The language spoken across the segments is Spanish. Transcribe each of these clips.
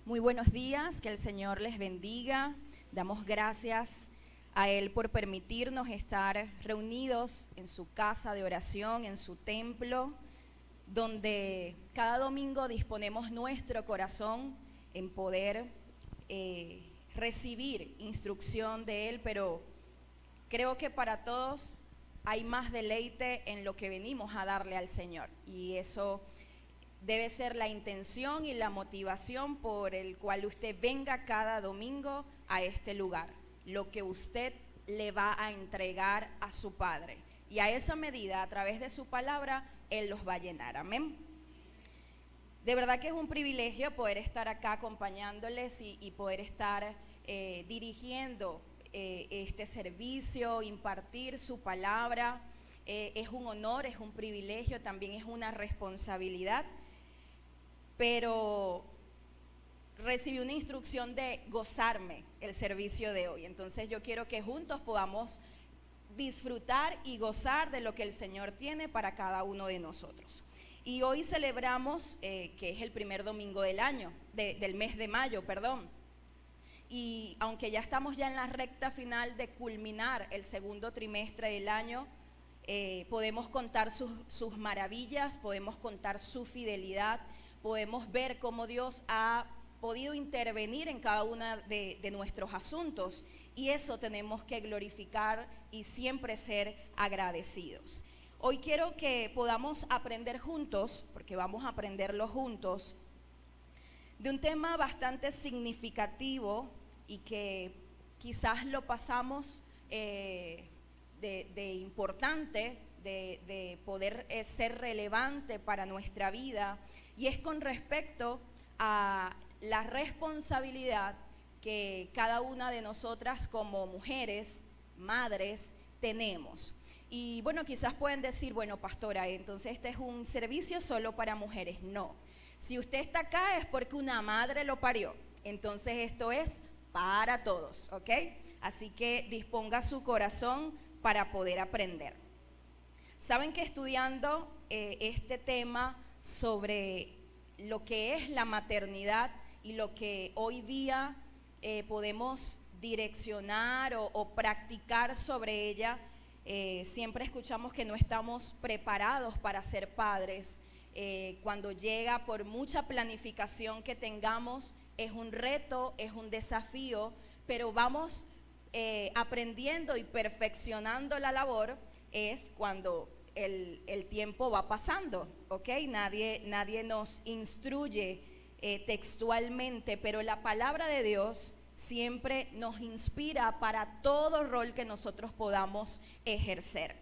Muy buenos días, que el Señor les bendiga. Damos gracias a Él por permitirnos estar reunidos en su casa de oración, en su templo, donde cada domingo disponemos nuestro corazón en poder recibir instrucción de Él, pero creo que para todos hay más deleite en lo que venimos a darle al Señor, y eso debe ser la intención y la motivación por el cual usted venga cada domingo a este lugar, lo que usted le va a entregar a su Padre. Y a esa medida, a través de su palabra, Él los va a llenar. Amén. De verdad que es un privilegio poder estar acá acompañándoles y poder estar dirigiendo este servicio, impartir su palabra. Es un honor, es un privilegio, también es una responsabilidad. Pero recibí una instrucción de gozarme el servicio de hoy. Entonces yo quiero que juntos podamos disfrutar y gozar de lo que el Señor tiene para cada uno de nosotros. Y hoy celebramos, que es el primer domingo del año, del mes de mayo, perdón. Y aunque ya estamos ya en la recta final de culminar el segundo trimestre del año, podemos contar sus maravillas, podemos contar su fidelidad, podemos ver cómo Dios ha podido intervenir en cada uno de nuestros asuntos, y eso tenemos que glorificar y siempre ser agradecidos. Hoy quiero que podamos aprender juntos, porque vamos a aprenderlo juntos, de un tema bastante significativo y que quizás lo pasamos de importante, de poder ser relevante para nuestra vida, y es con respecto a la responsabilidad que cada una de nosotras como mujeres, madres, tenemos. Y bueno, quizás pueden decir, bueno, pastora, entonces este es un servicio solo para mujeres. No, si usted está acá es porque una madre lo parió, entonces esto es para todos, ¿ok? Así que disponga su corazón para poder aprender. Saben que estudiando este tema sobre lo que es la maternidad y lo que hoy día podemos direccionar o practicar sobre ella, siempre escuchamos que no estamos preparados para ser padres. Cuando llega, por mucha planificación que tengamos, es un reto, es un desafío, pero vamos aprendiendo y perfeccionando la labor. Es cuando el tiempo va pasando, ¿ok? Nadie nos instruye textualmente, pero la palabra de Dios siempre nos inspira para todo rol que nosotros podamos ejercer.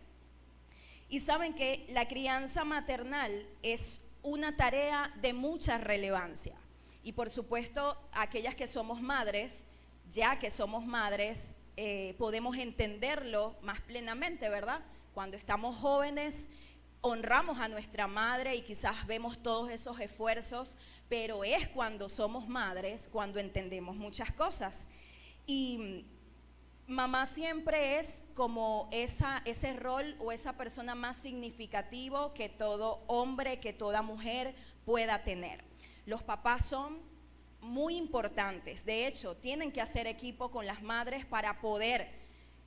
Y saben que la crianza maternal es una tarea de mucha relevancia. Y por supuesto, aquellas que somos madres, ya que somos madres, podemos entenderlo más plenamente, ¿verdad? Cuando estamos jóvenes, honramos a nuestra madre y quizás vemos todos esos esfuerzos, pero es cuando somos madres cuando entendemos muchas cosas. Y mamá siempre es como ese rol o esa persona más significativo que todo hombre, que toda mujer pueda tener. Los papás son muy importantes, de hecho, tienen que hacer equipo con las madres para poder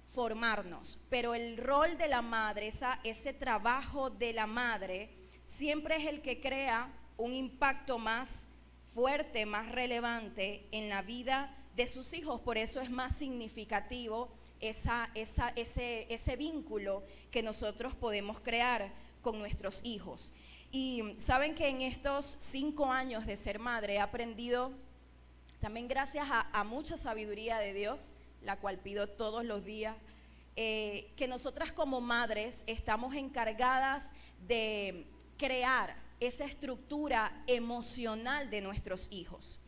formarnos, pero el rol de la madre, ese trabajo de la madre, siempre es el que crea un impacto más fuerte, más relevante en la vida de sus hijos. Por eso es más significativo ese vínculo que nosotros podemos crear con nuestros hijos. Y saben que en estos 5 años de ser madre he aprendido, también gracias a mucha sabiduría de Dios, la cual pido todos los días, que nosotras como madres estamos encargadas de crear esa estructura emocional de nuestros hijos.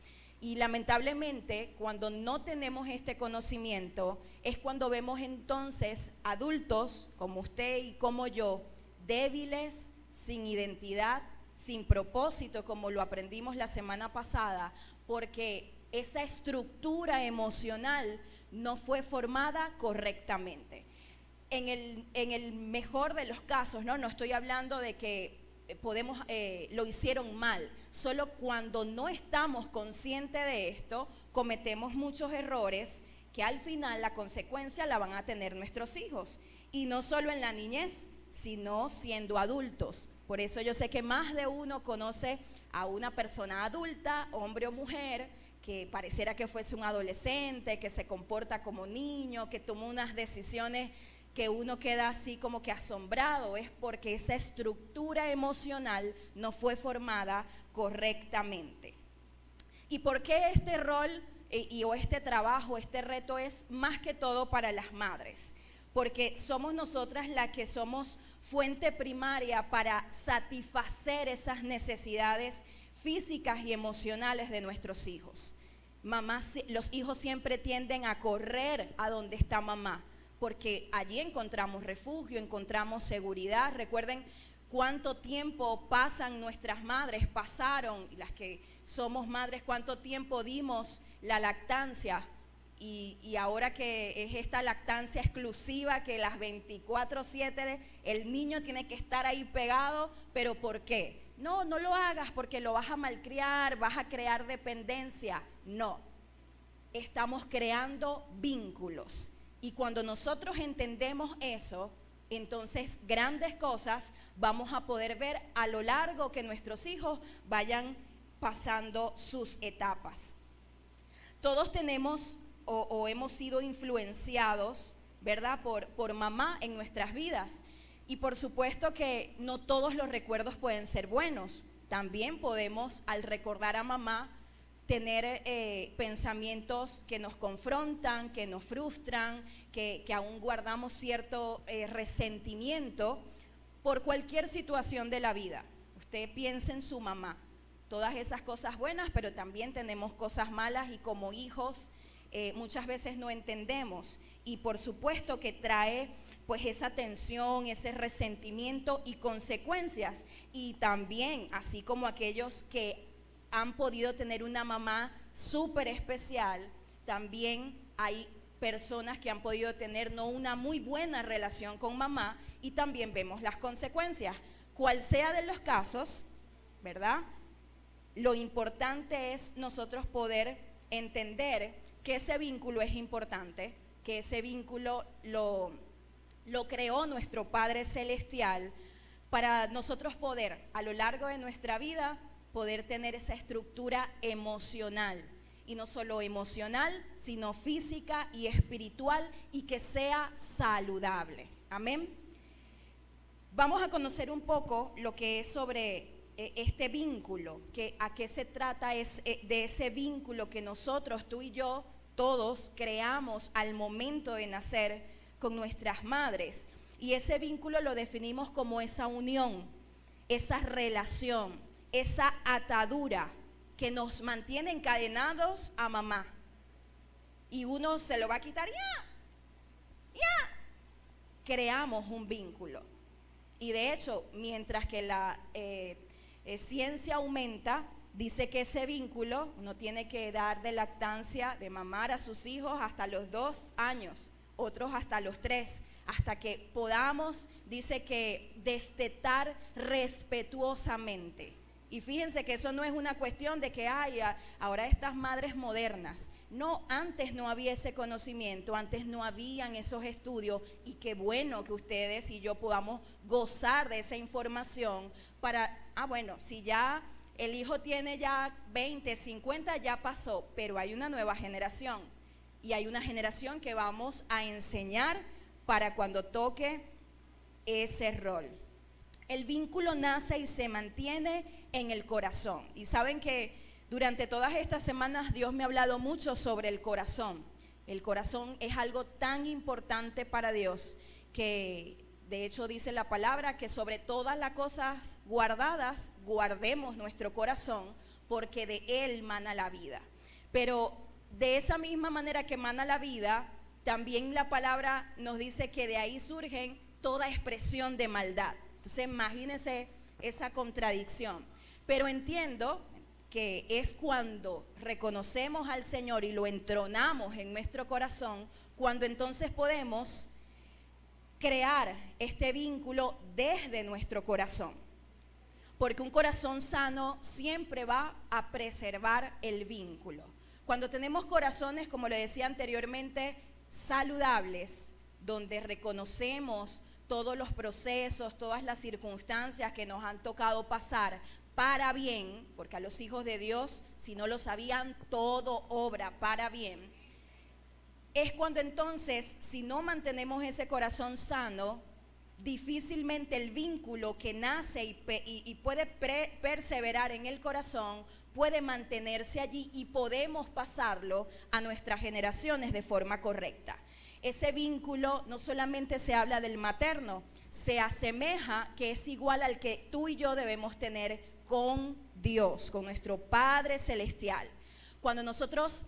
Y lamentablemente, cuando no tenemos este conocimiento, es cuando vemos entonces adultos como usted y como yo, débiles, sin identidad, sin propósito, como lo aprendimos la semana pasada, porque esa estructura emocional no fue formada correctamente. En el mejor de los casos, no estoy hablando de que lo hicieron mal. Solo cuando no estamos conscientes de esto, cometemos muchos errores que al final la consecuencia la van a tener nuestros hijos. Y no solo en la niñez, sino siendo adultos. Por eso yo sé que más de uno conoce a una persona adulta, hombre o mujer, que pareciera que fuese un adolescente, que se comporta como niño, que toma unas decisiones que uno queda así como que asombrado. Es porque esa estructura emocional no fue formada correctamente. ¿Y por qué este rol o este trabajo, este reto es más que todo para las madres? Porque somos nosotras las que somos fuente primaria para satisfacer esas necesidades físicas y emocionales de nuestros hijos. Los hijos siempre tienden a correr a donde está mamá, porque allí encontramos refugio, encontramos seguridad. Recuerden cuánto tiempo pasan nuestras madres, pasaron, las que somos madres, cuánto tiempo dimos la lactancia. Y ahora que es esta lactancia exclusiva, que las 24/7 el niño tiene que estar ahí pegado. ¿Pero por qué? No lo hagas porque lo vas a malcriar, vas a crear dependencia. No, estamos creando vínculos. Y cuando nosotros entendemos eso, entonces grandes cosas vamos a poder ver a lo largo que nuestros hijos vayan pasando sus etapas. Todos tenemos o hemos sido influenciados, ¿verdad?, por mamá en nuestras vidas. Y por supuesto que no todos los recuerdos pueden ser buenos. También podemos, al recordar a mamá, tener pensamientos que nos confrontan, que nos frustran, que aún guardamos cierto resentimiento por cualquier situación de la vida. Usted piensa en su mamá, todas esas cosas buenas, pero también tenemos cosas malas, y como hijos muchas veces no entendemos, y por supuesto que trae pues esa tensión, ese resentimiento y consecuencias. Y también, así como aquellos que han podido tener una mamá súper especial, también hay personas que han podido tener no una muy buena relación con mamá, y también vemos las consecuencias. Cual sea de los casos, ¿verdad?, lo importante es nosotros poder entender que ese vínculo es importante, que ese vínculo lo creó nuestro Padre Celestial para nosotros poder, a lo largo de nuestra vida, poder tener esa estructura emocional, y no solo emocional, sino física y espiritual, y que sea saludable. Amén. Vamos a conocer un poco lo que es sobre este vínculo, a qué se trata de ese vínculo que nosotros, tú y yo, todos creamos al momento de nacer con nuestras madres. Y ese vínculo lo definimos como esa unión, esa relación, esa atadura que nos mantiene encadenados a mamá. Y uno se lo va a quitar, ya. Creamos un vínculo. Y de hecho, mientras que la ciencia aumenta, dice que ese vínculo uno tiene que dar de lactancia, de mamar a sus hijos hasta los 2 años, otros hasta los 3, hasta que podamos, dice que destetar respetuosamente. Y fíjense que eso no es una cuestión de que ahora estas madres modernas. No, antes no había ese conocimiento, antes no habían esos estudios, y qué bueno que ustedes y yo podamos gozar de esa información para, bueno, si ya el hijo tiene ya 20, 50, ya pasó, pero hay una nueva generación, y hay una generación que vamos a enseñar para cuando toque ese rol. El vínculo nace y se mantiene en el corazón. Y saben que durante todas estas semanas Dios me ha hablado mucho sobre el corazón. El corazón es algo tan importante para Dios que de hecho dice la palabra que sobre todas las cosas guardadas, guardemos nuestro corazón, porque de él mana la vida. Pero de esa misma manera que mana la vida, también la palabra nos dice que de ahí surgen toda expresión de maldad. Entonces imagínense esa contradicción. Pero entiendo que es cuando reconocemos al Señor y lo entronamos en nuestro corazón, cuando entonces podemos crear este vínculo desde nuestro corazón. porque un corazón sano siempre va a preservar el vínculo. Cuando tenemos corazones, como le decía anteriormente, saludables, donde reconocemos todos los procesos, todas las circunstancias que nos han tocado pasar para bien, porque a los hijos de Dios, si no lo sabían, todo obra para bien, es cuando entonces, si no mantenemos ese corazón sano, difícilmente el vínculo que nace y puede perseverar en el corazón puede mantenerse allí y podemos pasarlo a nuestras generaciones de forma correcta. Ese vínculo no solamente se habla del materno, se asemeja que es igual al que tú y yo debemos tener con Dios, con nuestro Padre Celestial. Cuando nosotros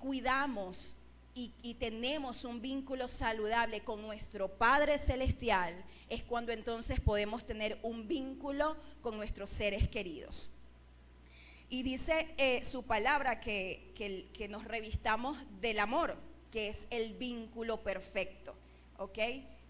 cuidamos y tenemos un vínculo saludable con nuestro Padre Celestial, es cuando entonces podemos tener un vínculo con nuestros seres queridos. Y dice su palabra que nos revistamos del amor, que es el vínculo perfecto, ¿ok?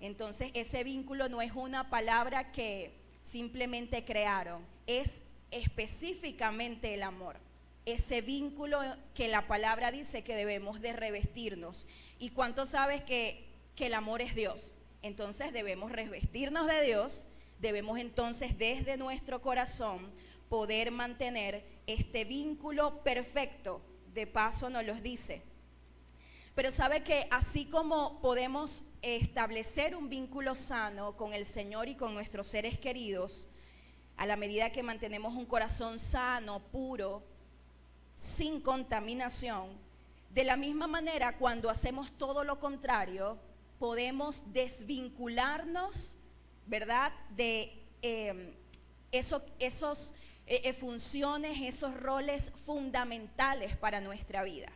Entonces ese vínculo no es una palabra que simplemente crearon, es específicamente el amor. Ese vínculo que la palabra dice que debemos de revestirnos. ¿Y cuánto sabes que el amor es Dios? Entonces debemos revestirnos de Dios, debemos entonces desde nuestro corazón poder mantener este vínculo perfecto. De paso nos los dice. Pero sabe que así como podemos establecer un vínculo sano con el Señor y con nuestros seres queridos, a la medida que mantenemos un corazón sano, puro, sin contaminación, de la misma manera cuando hacemos todo lo contrario, podemos desvincularnos, ¿verdad?, de esos funciones, esos roles fundamentales para nuestra vida.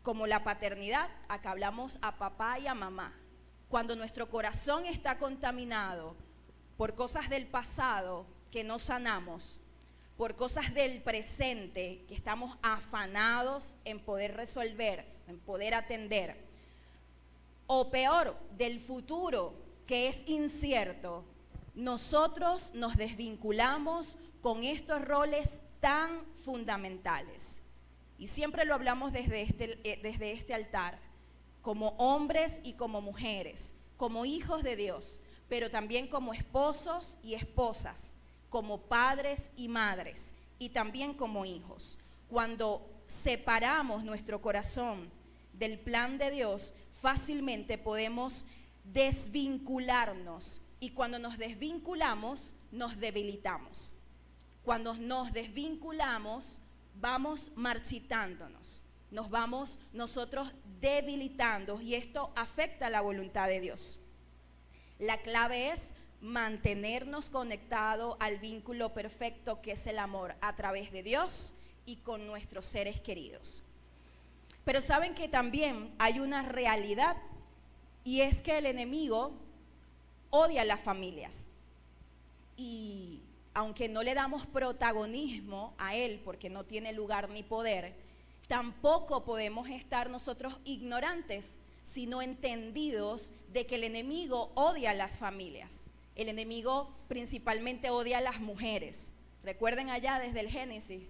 Como la paternidad, acá hablamos a papá y a mamá. Cuando nuestro corazón está contaminado por cosas del pasado que no sanamos, por cosas del presente que estamos afanados en poder resolver, en poder atender, o peor, del futuro que es incierto, nosotros nos desvinculamos con estos roles tan fundamentales. Y siempre lo hablamos desde este altar, como hombres y como mujeres, como hijos de Dios, pero también como esposos y esposas, como padres y madres, y también como hijos. Cuando separamos nuestro corazón del plan de Dios, fácilmente podemos desvincularnos, y cuando nos desvinculamos, nos debilitamos. Cuando nos desvinculamos, vamos marchitándonos, nos vamos nosotros debilitando, y esto afecta la voluntad de Dios. La clave es mantenernos conectados al vínculo perfecto que es el amor a través de Dios y con nuestros seres queridos. Pero saben que también hay una realidad, y es que el enemigo odia a las familias, y aunque no le damos protagonismo a él porque no tiene lugar ni poder, tampoco podemos estar nosotros ignorantes, sino entendidos de que el enemigo odia a las familias. El enemigo principalmente odia a las mujeres. Recuerden allá desde el Génesis,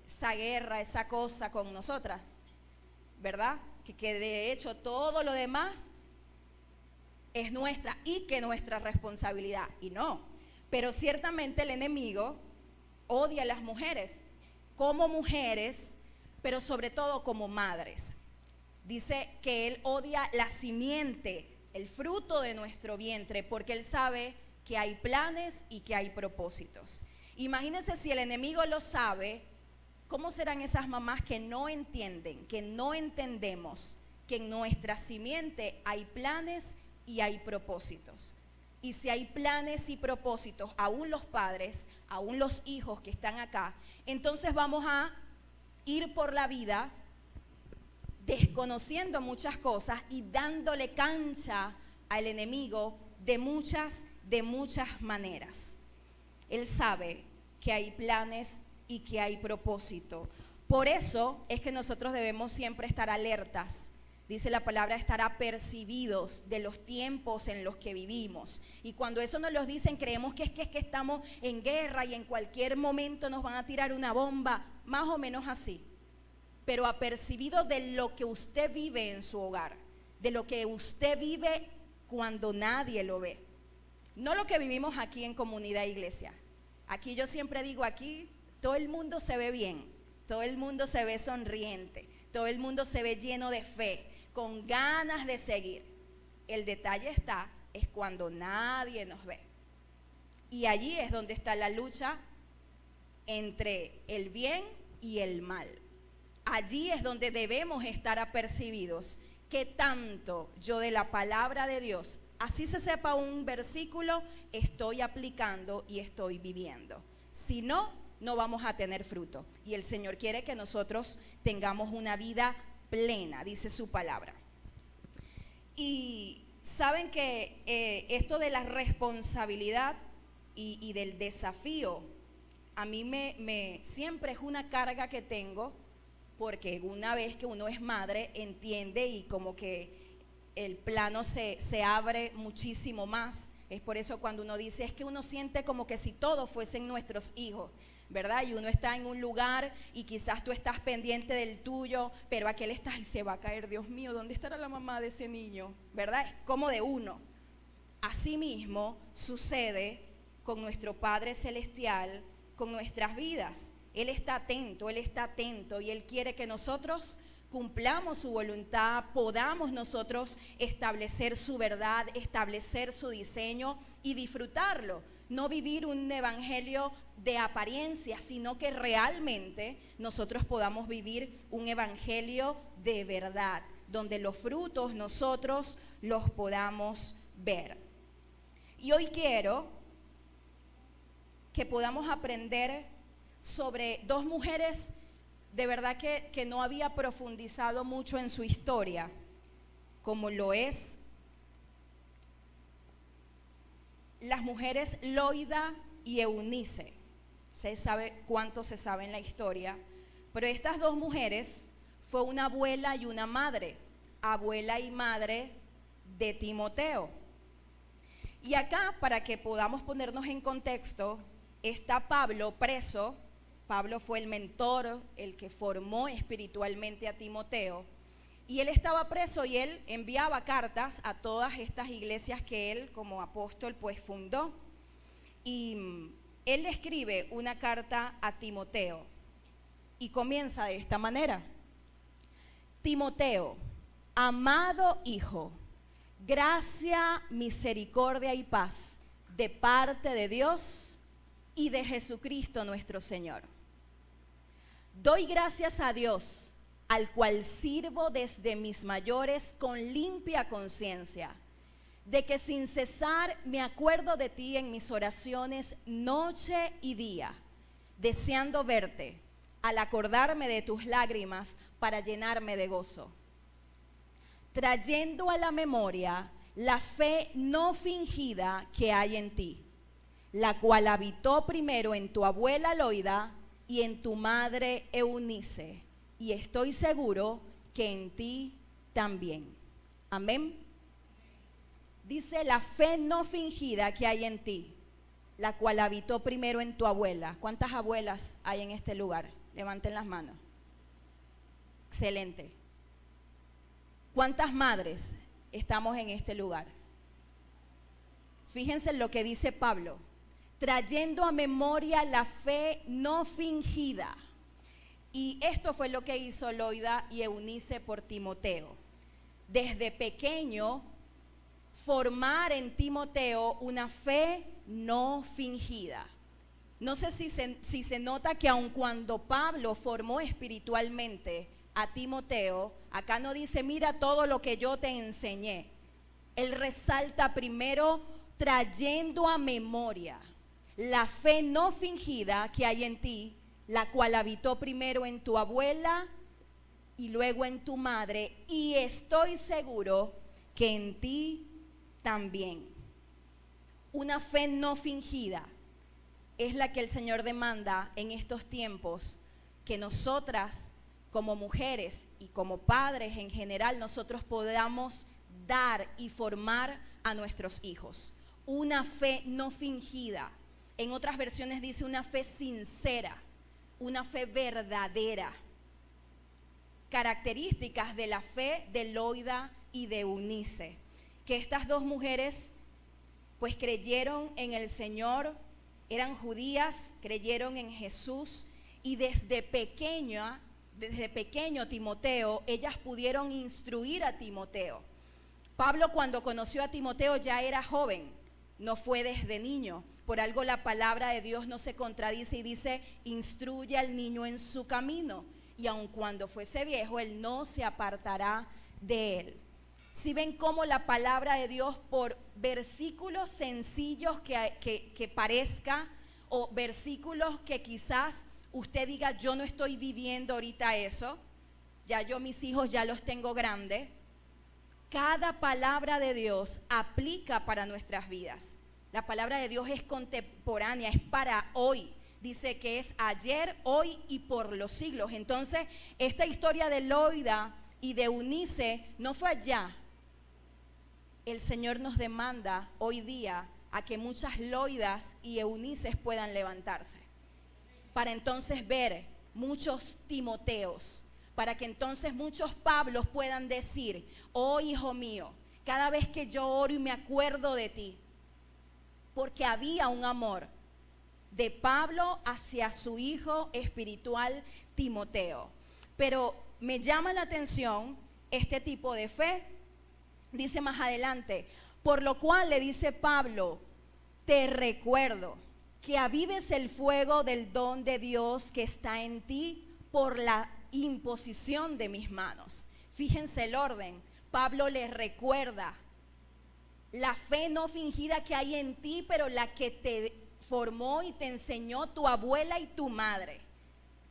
esa guerra, esa cosa con nosotras, ¿verdad? Que de hecho todo lo demás es nuestra y que nuestra responsabilidad, y no. Pero ciertamente el enemigo odia a las mujeres como mujeres, pero sobre todo como madres. Dice que él odia la simiente, el fruto de nuestro vientre, porque él sabe que hay planes y que hay propósitos. Imagínense si el enemigo lo sabe, ¿cómo serán esas mamás que no entienden, que no entendemos que en nuestra simiente hay planes y hay propósitos? Y si hay planes y propósitos, aún los padres, aún los hijos que están acá, entonces vamos a ir por la vida desconociendo muchas cosas y dándole cancha al enemigo de muchas maneras. Él sabe que hay planes y que hay propósito. Por eso es que nosotros debemos siempre estar alertas Dice la palabra, estar apercibidos de los tiempos en los que vivimos. Y cuando eso nos lo dicen, creemos que es que estamos en guerra y en cualquier momento nos van a tirar una bomba, más o menos así. Pero apercibido de lo que usted vive en su hogar, de lo que usted vive cuando nadie lo ve. No lo que vivimos aquí en Comunidad Iglesia. Aquí yo siempre digo, aquí todo el mundo se ve bien, todo el mundo se ve sonriente, todo el mundo se ve lleno de fe, con ganas de seguir. El detalle es cuando nadie nos ve. Y allí es donde está la lucha entre el bien y el mal. Allí es donde debemos estar apercibidos. ¿Qué tanto yo de la palabra de Dios, así se sepa un versículo, estoy aplicando y estoy viviendo? Si no, no vamos a tener fruto. Y el Señor quiere que nosotros tengamos una vida plena, dice su palabra. Y saben que esto de la responsabilidad y del desafío, a mí siempre es una carga que tengo, porque una vez que uno es madre, entiende y como que el plano se abre muchísimo más. Es por eso cuando uno dice, es que uno siente como que si todos fuesen nuestros hijos, ¿verdad? Y uno está en un lugar y quizás tú estás pendiente del tuyo, pero aquel está y se va a caer, Dios mío, ¿dónde estará la mamá de ese niño? ¿Verdad? Es como de uno. Asimismo sucede con nuestro Padre Celestial, con nuestras vidas. Él está atento y Él quiere que nosotros cumplamos su voluntad, podamos nosotros establecer su verdad, establecer su diseño y disfrutarlo. No vivir un evangelio de apariencia, sino que realmente nosotros podamos vivir un evangelio de verdad, donde los frutos nosotros los podamos ver. Y hoy quiero que podamos aprender sobre dos mujeres de verdad que no había profundizado mucho en su historia, como lo es las mujeres Loida y Eunice. Se sabe cuánto se sabe en la historia, pero estas dos mujeres fue una abuela y una madre, abuela y madre de Timoteo. Y acá, para que podamos ponernos en contexto, está Pablo preso. Pablo fue el mentor, el que formó espiritualmente a Timoteo, y él estaba preso y él enviaba cartas a todas estas iglesias que él como apóstol pues fundó. Y él le escribe una carta a Timoteo y comienza de esta manera: Timoteo, amado hijo, gracia, misericordia y paz de parte de Dios y de Jesucristo nuestro Señor. Doy gracias a Dios, al cual sirvo desde mis mayores con limpia conciencia, de que sin cesar me acuerdo de ti en mis oraciones noche y día, deseando verte, al acordarme de tus lágrimas para llenarme de gozo, trayendo a la memoria la fe no fingida que hay en ti, la cual habitó primero en tu abuela Loida y en tu madre Eunice, y estoy seguro que en ti también. Amén. Dice la fe no fingida que hay en ti, la cual habitó primero en tu abuela. ¿Cuántas abuelas hay en este lugar? Levanten las manos. Excelente. ¿Cuántas madres estamos en este lugar? Fíjense lo que dice Pablo: trayendo a memoria la fe no fingida. Y esto fue lo que hizo Loida y Eunice por Timoteo. Desde pequeño, formar en Timoteo una fe no fingida. No sé si se nota que aun cuando Pablo formó espiritualmente a Timoteo, acá no dice, mira todo lo que yo te enseñé. Él resalta primero, trayendo a memoria la fe no fingida que hay en ti, la cual habitó primero en tu abuela y luego en tu madre, y estoy seguro que en ti también. Una fe no fingida es la que el Señor demanda en estos tiempos, que nosotras como mujeres y como padres en general, nosotros podamos dar y formar a nuestros hijos. Una fe no fingida. En otras versiones dice una fe sincera, una fe verdadera. Características de la fe de Loida y de Eunice, que estas dos mujeres pues creyeron en el Señor, eran judías, creyeron en Jesús, y desde pequeño Timoteo, ellas pudieron instruir a Timoteo. Pablo, cuando conoció a Timoteo, ya era joven, no fue desde niño. Por algo la palabra de Dios no se contradice y dice: instruye al niño en su camino, y aun cuando fuese viejo, él no se apartará de él. Si ven cómo la palabra de Dios, por versículos sencillos que parezca, o versículos que quizás usted diga: yo no estoy viviendo ahorita eso, ya yo mis hijos ya los tengo grandes. Cada palabra de Dios aplica para nuestras vidas. La palabra de Dios es contemporánea, es para hoy. Dice que es ayer, hoy y por los siglos. Entonces, esta historia de Loida y de Eunice no fue allá. El Señor nos demanda hoy día a que muchas Loidas y Eunices puedan levantarse, para entonces ver muchos Timoteos, para que entonces muchos Pablos puedan decir: oh hijo mío, cada vez que yo oro y me acuerdo de ti, porque había un amor de Pablo hacia su hijo espiritual Timoteo. Pero me llama la atención este tipo de fe. Dice más adelante: por lo cual, le dice Pablo, te recuerdo que avives el fuego del don de Dios que está en ti por la imposición de mis manos. Fíjense el orden. Pablo les recuerda la fe no fingida que hay en ti, pero la que te formó y te enseñó tu abuela y tu madre.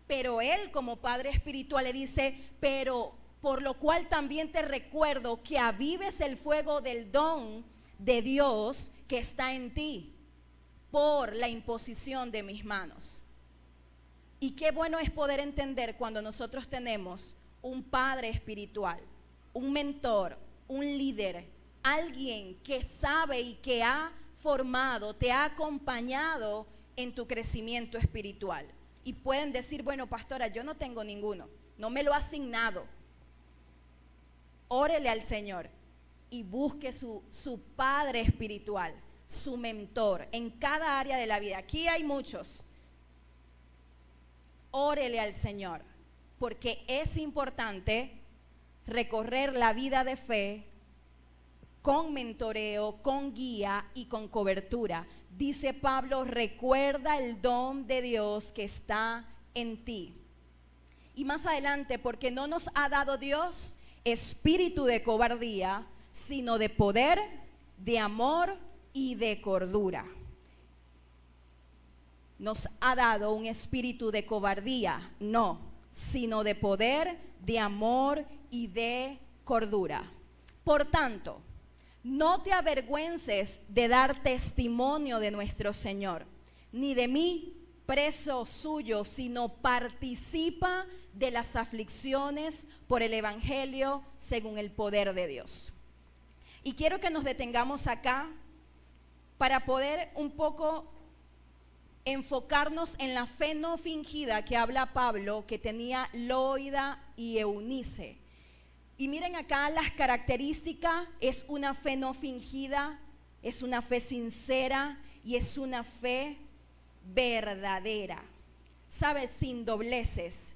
Pero él, como padre espiritual, le dice: pero por lo cual también te recuerdo que avives el fuego del don de Dios que está en ti por la imposición de mis manos. Y qué bueno es poder entender cuando nosotros tenemos un padre espiritual, un mentor, un líder, alguien que sabe y que ha formado, te ha acompañado en tu crecimiento espiritual. Y pueden decir: bueno, pastora, yo no tengo ninguno, no me lo ha asignado. Órele al Señor y busque su padre espiritual, su mentor en cada área de la vida. Aquí hay muchos. Órele al Señor, porque es importante recorrer la vida de fe con mentoreo, con guía y con cobertura. Dice Pablo: recuerda el don de Dios que está en ti. Y más adelante: porque no nos ha dado Dios espíritu de cobardía, sino de poder, de amor y de cordura. Nos ha dado un espíritu de cobardía, no, sino de poder, de amor y de cordura. Por tanto, no te avergüences de dar testimonio de nuestro Señor, ni de mí, preso suyo, sino participa de las aflicciones por el Evangelio según el poder de Dios. Y quiero que nos detengamos acá para poder un poco enfocarnos en la fe no fingida que habla Pablo, que tenía Loida y Eunice. Y miren acá las características: es una fe no fingida, es una fe sincera y es una fe verdadera. ¿Sabes? Sin dobleces.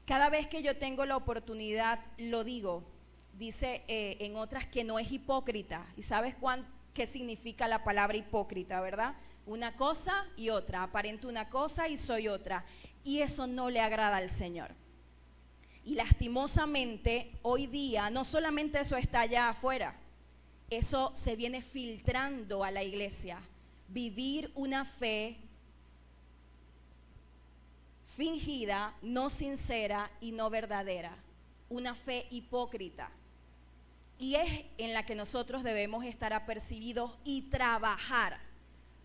Cada vez que yo tengo la oportunidad lo digo. Dice en otras que no es hipócrita. ¿Y sabes qué significa la palabra hipócrita, verdad? Una cosa y otra, aparento una cosa y soy otra, y eso no le agrada al Señor. Y lastimosamente hoy día no solamente eso está allá afuera, eso se viene filtrando a la iglesia. Vivir una fe fingida, no sincera y no verdadera, una fe hipócrita. Y es en la que nosotros debemos estar apercibidos y trabajar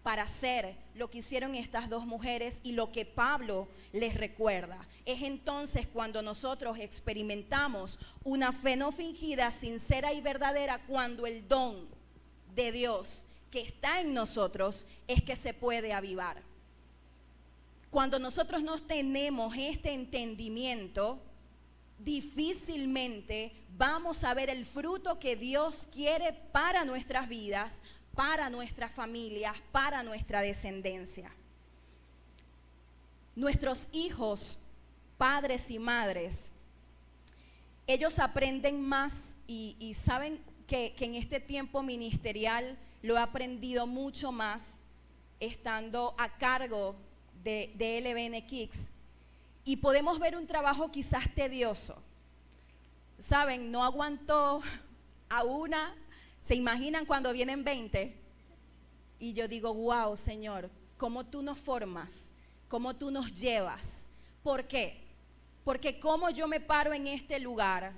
para hacer lo que hicieron estas dos mujeres y lo que Pablo les recuerda. Es entonces cuando nosotros experimentamos una fe no fingida, sincera y verdadera, cuando el don de Dios que está en nosotros es que se puede avivar. Cuando nosotros no tenemos este entendimiento, difícilmente vamos a ver el fruto que Dios quiere para nuestras vidas, para nuestras familias, para nuestra descendencia. Nuestros hijos, padres y madres, ellos aprenden más y saben que en este tiempo ministerial lo he aprendido mucho más estando a cargo de LBN Kids, y podemos ver un trabajo quizás tedioso. Saben, no aguantó a una, se imaginan cuando vienen 20, y yo digo, wow, Señor, cómo tú nos formas, cómo tú nos llevas. ¿Por qué? Porque cómo yo me paro en este lugar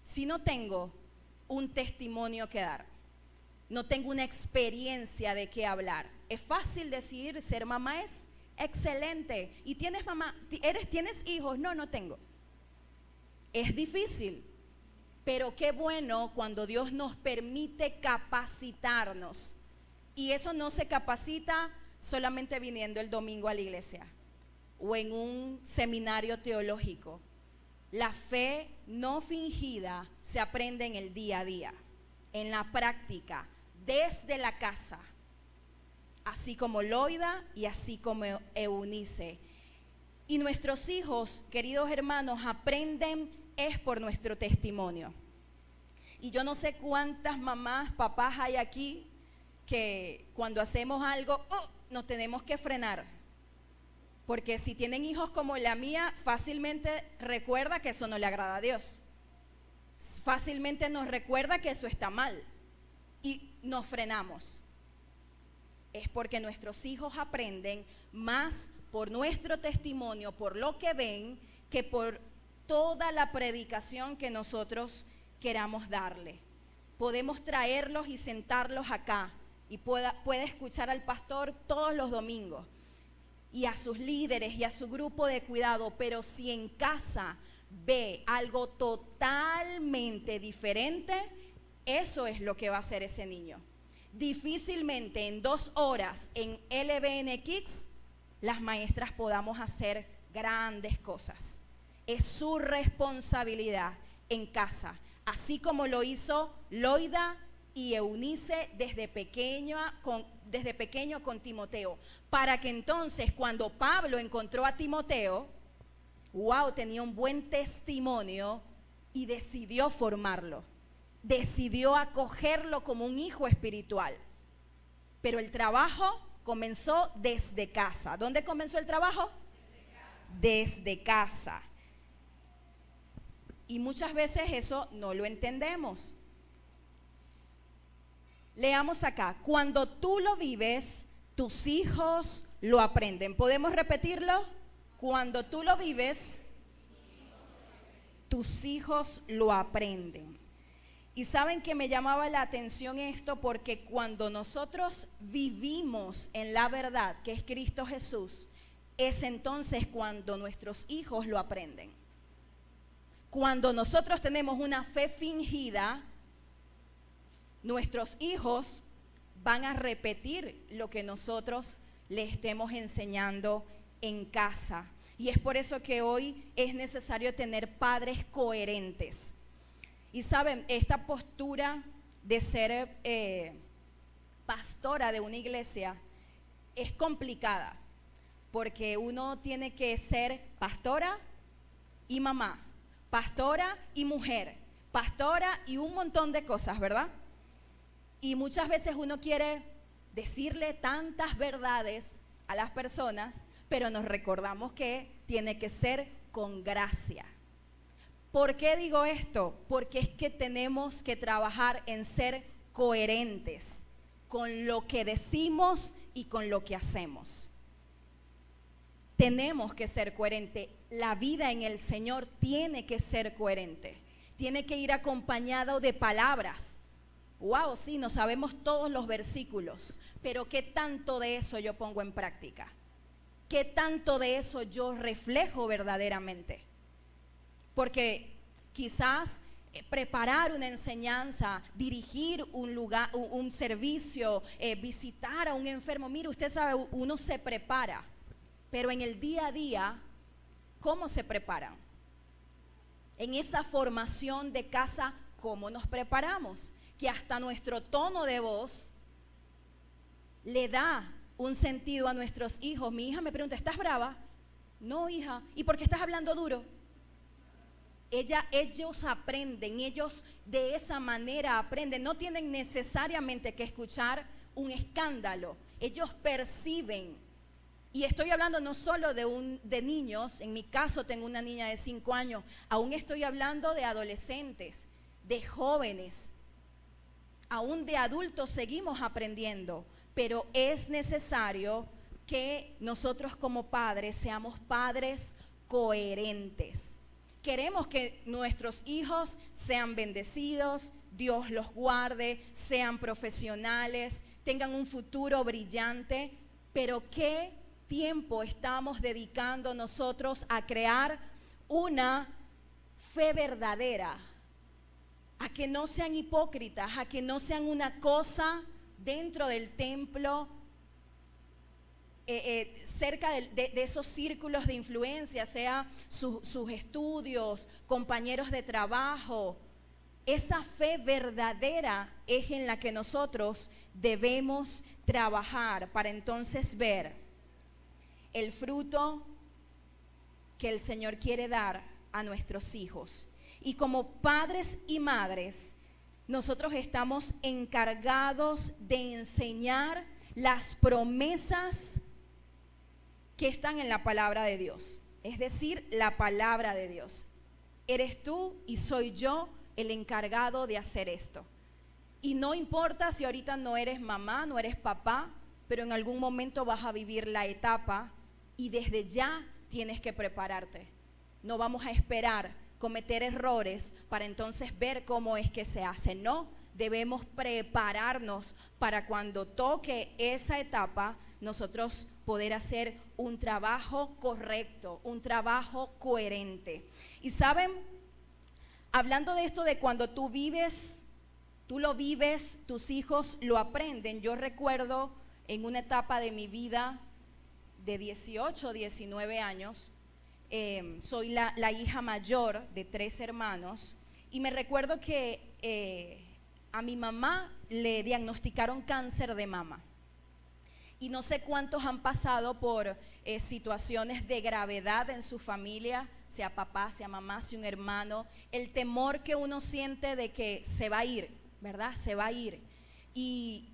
si no tengo un testimonio que dar, no tengo una experiencia de qué hablar. Es fácil decir, ser mamá es excelente. ¿Y tienes mamá? ¿Tienes hijos? No, no tengo. Es difícil, pero qué bueno cuando Dios nos permite capacitarnos. Y eso no se capacita solamente viniendo el domingo a la iglesia o en un seminario teológico. La fe no fingida se aprende en el día a día, en la práctica, desde la casa. Así como Loida y así como Eunice. Y nuestros hijos, queridos hermanos, aprenden es por nuestro testimonio. Y yo no sé cuántas mamás, papás hay aquí que cuando hacemos algo, nos tenemos que frenar. Porque si tienen hijos como la mía, fácilmente recuerda que eso no le agrada a Dios. Fácilmente nos recuerda que eso está mal. Y nos frenamos. Es porque nuestros hijos aprenden más por nuestro testimonio, por lo que ven, que por toda la predicación que nosotros queramos darle. Podemos traerlos y sentarlos acá y puede escuchar al pastor todos los domingos y a sus líderes y a su grupo de cuidado, pero si en casa ve algo totalmente diferente, eso es lo que va a hacer ese niño. Difícilmente en 2 horas en LBN Kids las maestras podamos hacer grandes cosas. Es su responsabilidad en casa, así como lo hizo Loida y Eunice desde pequeño con Timoteo, para que entonces cuando Pablo encontró a Timoteo, wow, tenía un buen testimonio y decidió formarlo. Decidió acogerlo como un hijo espiritual. Pero el trabajo comenzó desde casa. ¿Dónde comenzó el trabajo? Desde casa. Y muchas veces eso no lo entendemos. Leamos acá. Cuando tú lo vives, tus hijos lo aprenden. ¿Podemos repetirlo? Cuando tú lo vives, tus hijos lo aprenden. Y saben que me llamaba la atención esto porque cuando nosotros vivimos en la verdad que es Cristo Jesús, es entonces cuando nuestros hijos lo aprenden. Cuando nosotros tenemos una fe fingida, nuestros hijos van a repetir lo que nosotros les estemos enseñando en casa. Y es por eso que hoy es necesario tener padres coherentes. Y saben, esta postura de ser pastora de una iglesia es complicada, porque uno tiene que ser pastora y mamá, pastora y mujer, pastora y un montón de cosas, ¿verdad? Y muchas veces uno quiere decirle tantas verdades a las personas, pero nos recordamos que tiene que ser con gracia. ¿Por qué digo esto? Porque es que tenemos que trabajar en ser coherentes con lo que decimos y con lo que hacemos. Tenemos que ser coherentes. La vida en el Señor tiene que ser coherente. Tiene que ir acompañado de palabras. Wow, sí, nos sabemos todos los versículos, pero ¿qué tanto de eso yo pongo en práctica? ¿Qué tanto de eso yo reflejo verdaderamente? Porque quizás preparar una enseñanza, dirigir un lugar, un servicio, visitar a un enfermo. Mire, usted sabe, uno se prepara, pero en el día a día, ¿cómo se preparan? En esa formación de casa, ¿cómo nos preparamos? Que hasta nuestro tono de voz le da un sentido a nuestros hijos. Mi hija me pregunta, ¿estás brava? No, hija. ¿Y por qué estás hablando duro? Ellos aprenden, ellos de esa manera aprenden. No tienen necesariamente que escuchar un escándalo. Ellos perciben. Y estoy hablando no solo de niños. En mi caso tengo una niña de 5 años. Aún estoy hablando de adolescentes, de jóvenes. Aún de adultos seguimos aprendiendo. Pero es necesario que nosotros como padres seamos padres coherentes. Queremos que nuestros hijos sean bendecidos, Dios los guarde, sean profesionales, tengan un futuro brillante, pero ¿qué tiempo estamos dedicando nosotros a crear una fe verdadera? A que no sean hipócritas, a que no sean una cosa dentro del templo, cerca de esos círculos de influencia, sea sus estudios, compañeros de trabajo. Esa fe verdadera es en la que nosotros debemos trabajar para entonces ver el fruto que el Señor quiere dar a nuestros hijos. Y como padres y madres, nosotros estamos encargados de enseñar las promesas que están en la palabra de Dios, es decir, la palabra de Dios. Eres tú y soy yo el encargado de hacer esto. Y no importa si ahorita no eres mamá, no eres papá, pero en algún momento vas a vivir la etapa y desde ya tienes que prepararte. No vamos a esperar cometer errores para entonces ver cómo es que se hace. No, debemos prepararnos para cuando toque esa etapa, nosotros poder hacer un trabajo correcto, un trabajo coherente. Y saben, hablando de esto de cuando tú lo vives, tus hijos lo aprenden. Yo recuerdo en una etapa de mi vida de 18, 19 años, soy la hija mayor de 3 hermanos, y me recuerdo que a mi mamá le diagnosticaron cáncer de mama. Y no sé cuántos han pasado por situaciones de gravedad en su familia, sea papá, sea mamá, sea un hermano, el temor que uno siente de que se va a ir, ¿verdad? Se va a ir. Y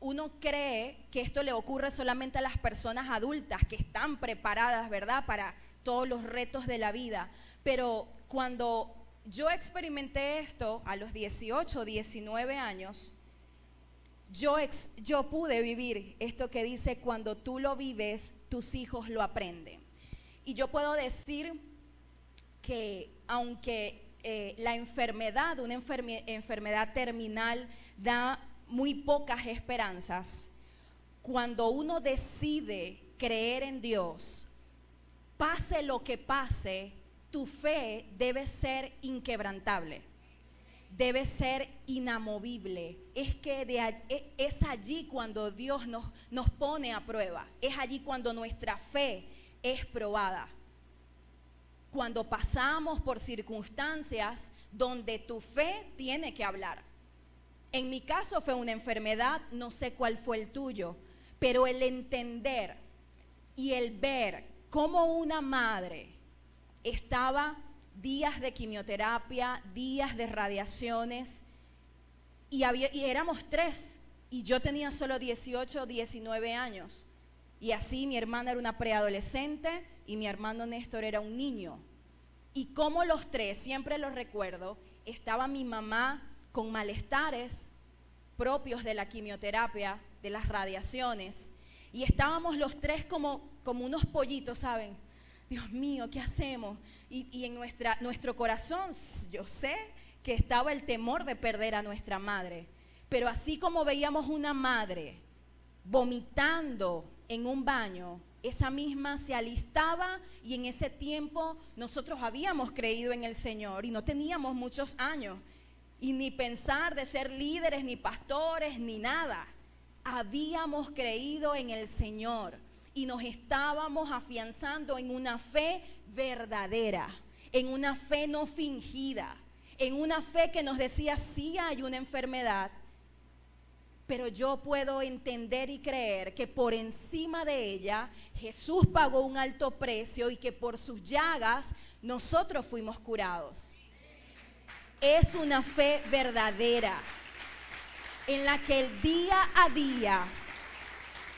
uno cree que esto le ocurre solamente a las personas adultas que están preparadas, ¿verdad?, para todos los retos de la vida. Pero cuando yo experimenté esto a los 18, 19 años, yo pude vivir esto que dice, cuando tú lo vives, tus hijos lo aprenden. Y yo puedo decir que aunque la enfermedad, una enfermedad terminal, da muy pocas esperanzas, cuando uno decide creer en Dios, pase lo que pase, tu fe debe ser inquebrantable, debe ser inamovible. Es que es allí cuando Dios nos pone a prueba, es allí cuando nuestra fe es probada. Cuando pasamos por circunstancias donde tu fe tiene que hablar. En mi caso fue una enfermedad, no sé cuál fue el tuyo, pero el entender y el ver cómo una madre estaba días de quimioterapia, días de radiaciones, y éramos 3, y yo tenía solo 18 o 19 años. Y así mi hermana era una preadolescente y mi hermano Néstor era un niño. Y como los 3, siempre lo recuerdo, estaba mi mamá con malestares propios de la quimioterapia, de las radiaciones, y estábamos los 3 como unos pollitos, ¿saben? Dios mío, ¿qué hacemos? Y en nuestro corazón, yo sé que estaba el temor de perder a nuestra madre, Pero así como veíamos una madre vomitando en un baño, esa misma se alistaba, y en ese tiempo nosotros habíamos creído en el Señor y no teníamos muchos años, y ni pensar de ser líderes, ni pastores, ni nada. Habíamos creído en el Señor y nos estábamos afianzando en una fe verdadera, en una fe no fingida, en una fe que nos decía: sí hay una enfermedad, pero yo puedo entender y creer que por encima de ella Jesús pagó un alto precio y que por sus llagas nosotros fuimos curados. Es una fe verdadera en la que el día a día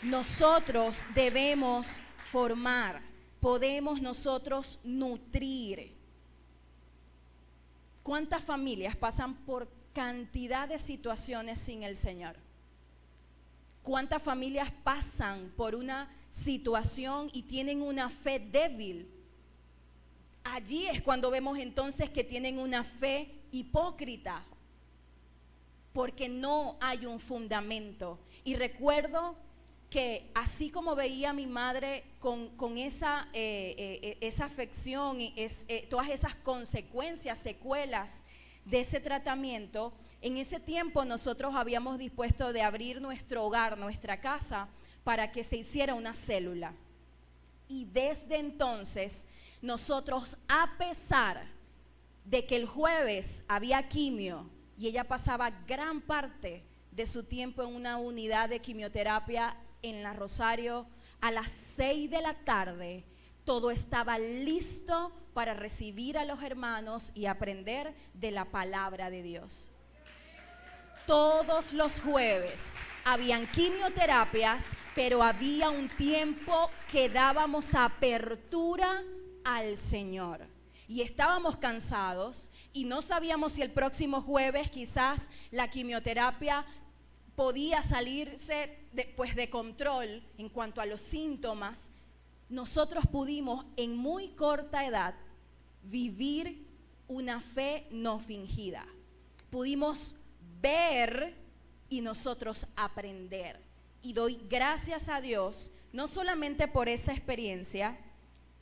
nosotros debemos formar, podemos nosotros nutrir. ¿Cuántas familias pasan por cantidad de situaciones sin el Señor? ¿Cuántas familias pasan por una situación y tienen una fe débil? Allí es cuando vemos entonces que tienen una fe hipócrita, porque no hay un fundamento. Y recuerdo que así como veía a mi madre con esa afección y todas esas consecuencias, secuelas de ese tratamiento, en ese tiempo nosotros habíamos dispuesto de abrir nuestro hogar, nuestra casa, para que se hiciera una célula. Y desde entonces nosotros, a pesar de que el jueves había quimio y ella pasaba gran parte de su tiempo en una unidad de quimioterapia en la Rosario, a las 6 de la tarde todo estaba listo para recibir a los hermanos y aprender de la palabra de Dios. Todos los jueves habían quimioterapias, pero había un tiempo que dábamos apertura al Señor. Y estábamos cansados y no sabíamos si el próximo jueves quizás la quimioterapia podía salirse de control en cuanto a los síntomas. Nosotros pudimos en muy corta edad vivir una fe no fingida. Pudimos ver y nosotros aprender. Y doy gracias a Dios, no solamente por esa experiencia,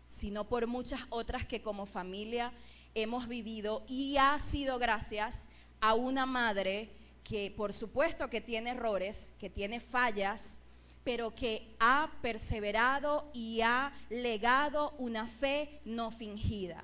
sino por muchas otras que como familia hemos vivido, y ha sido gracias a una madre que por supuesto que tiene errores, que tiene fallas, pero que ha perseverado y ha legado una fe no fingida.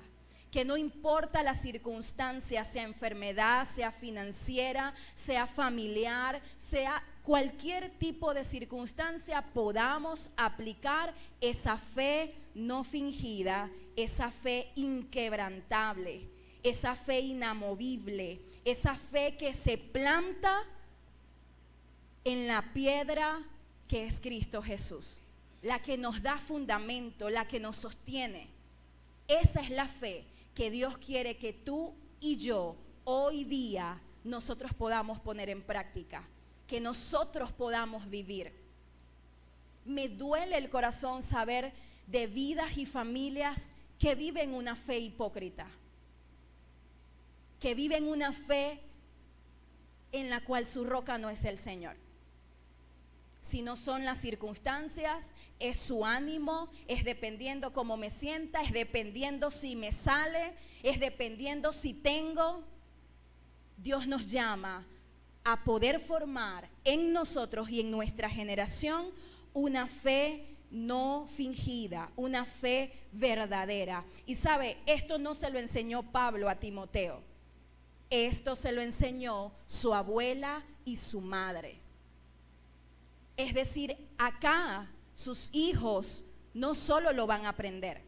Que no importa la circunstancia, sea enfermedad, sea financiera, sea familiar, sea cualquier tipo de circunstancia, podamos aplicar esa fe no fingida, esa fe inquebrantable, esa fe inamovible, esa fe que se planta en la piedra que es Cristo Jesús, la que nos da fundamento, la que nos sostiene. Esa es la fe que Dios quiere que tú y yo hoy día nosotros podamos poner en práctica, que nosotros podamos vivir. Me duele el corazón saber de vidas y familias que viven una fe hipócrita, que viven una fe en la cual su roca no es el Señor. Si no son las circunstancias, es su ánimo, es dependiendo cómo me sienta, es dependiendo si me sale, es dependiendo si tengo. Dios nos llama a poder formar en nosotros y en nuestra generación una fe no fingida, una fe verdadera. Y sabe, esto no se lo enseñó Pablo a Timoteo, esto se lo enseñó su abuela y su madre. Es decir, acá sus hijos no solo lo van a aprender,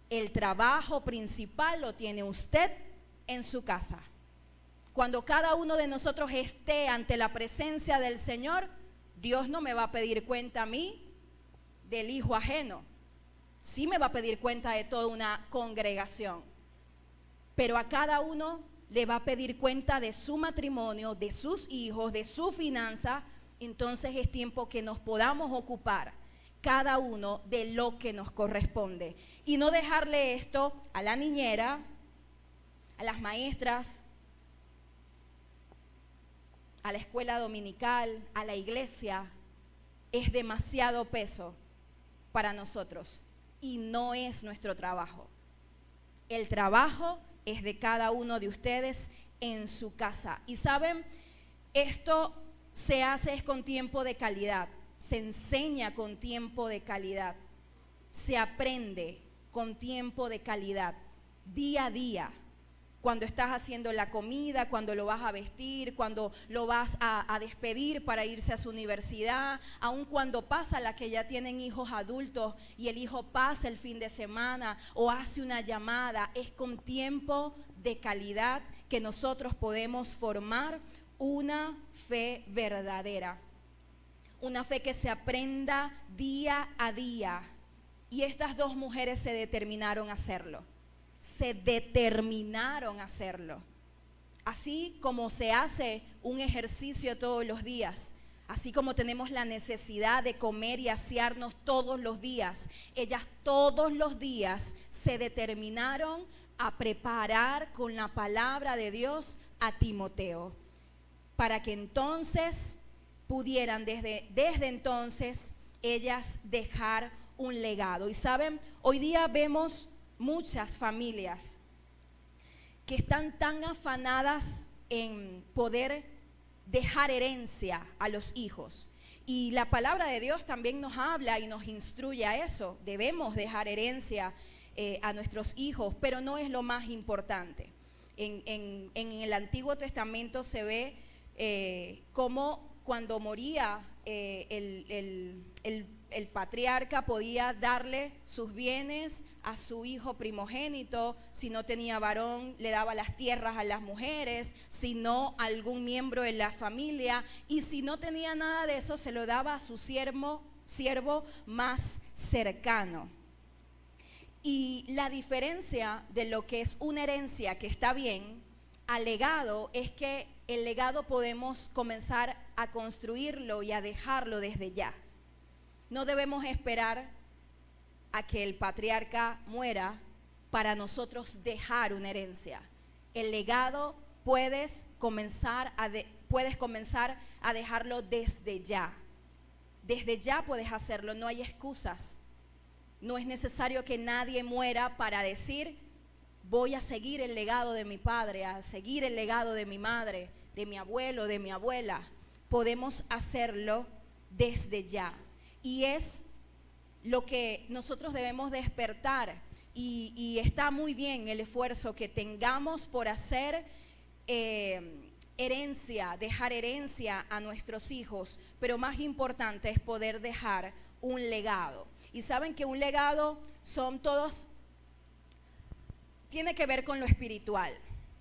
el trabajo principal lo tiene usted en su casa. Cuando cada uno de nosotros esté ante la presencia del Señor, Dios no me va a pedir cuenta a mí del hijo ajeno. Sí me va a pedir cuenta de toda una congregación, pero a cada uno le va a pedir cuenta de su matrimonio, de sus hijos, de su finanza. Entonces es tiempo que nos podamos ocupar cada uno de lo que nos corresponde y no dejarle esto a la niñera, a las maestras, a la escuela dominical, a la iglesia, es demasiado peso para nosotros y no es nuestro trabajo. El trabajo es de cada uno de ustedes en su casa. Y saben, esto se hace es con tiempo de calidad, se enseña con tiempo de calidad, se aprende con tiempo de calidad, día a día. Cuando estás haciendo la comida, cuando lo vas a vestir, cuando lo vas a despedir para irse a su universidad, aun cuando pasa la que ya tienen hijos adultos y el hijo pasa el fin de semana o hace una llamada, es con tiempo de calidad que nosotros podemos formar una fe verdadera, una fe que se aprenda día a día. Y estas dos mujeres se determinaron a hacerlo. Se determinaron a hacerlo. Así como se hace un ejercicio todos los días, así como tenemos la necesidad de comer y asearnos todos los días, ellas todos los días se determinaron a preparar con la palabra de Dios a Timoteo, para que entonces pudieran desde entonces ellas dejar un legado. Y saben, hoy día vemos muchas familias que están tan afanadas en poder dejar herencia a los hijos. Y la palabra de Dios también nos habla y nos instruye a eso. Debemos dejar herencia a nuestros hijos, pero no es lo más importante. En el Antiguo Testamento se ve cómo cuando moría el patriarca podía darle sus bienes a su hijo primogénito. Si no tenía varón, le daba las tierras a las mujeres, si no, a algún miembro de la familia, y si no tenía nada de eso, se lo daba a su siervo más cercano. Y la diferencia de lo que es una herencia que está bien al legado es que el legado podemos comenzar a construirlo y a dejarlo desde ya. No debemos esperar a que el patriarca muera para nosotros dejar una herencia. El legado puedes comenzar a dejarlo desde ya. Desde ya puedes hacerlo, no hay excusas. No es necesario que nadie muera para decir, voy a seguir el legado de mi padre, a seguir el legado de mi madre, de mi abuelo, de mi abuela. Podemos hacerlo desde ya. Y es lo que nosotros debemos despertar. Y está muy bien el esfuerzo que tengamos por hacer herencia, dejar herencia a nuestros hijos. Pero más importante es poder dejar un legado. Y saben que un legado tiene que ver con lo espiritual,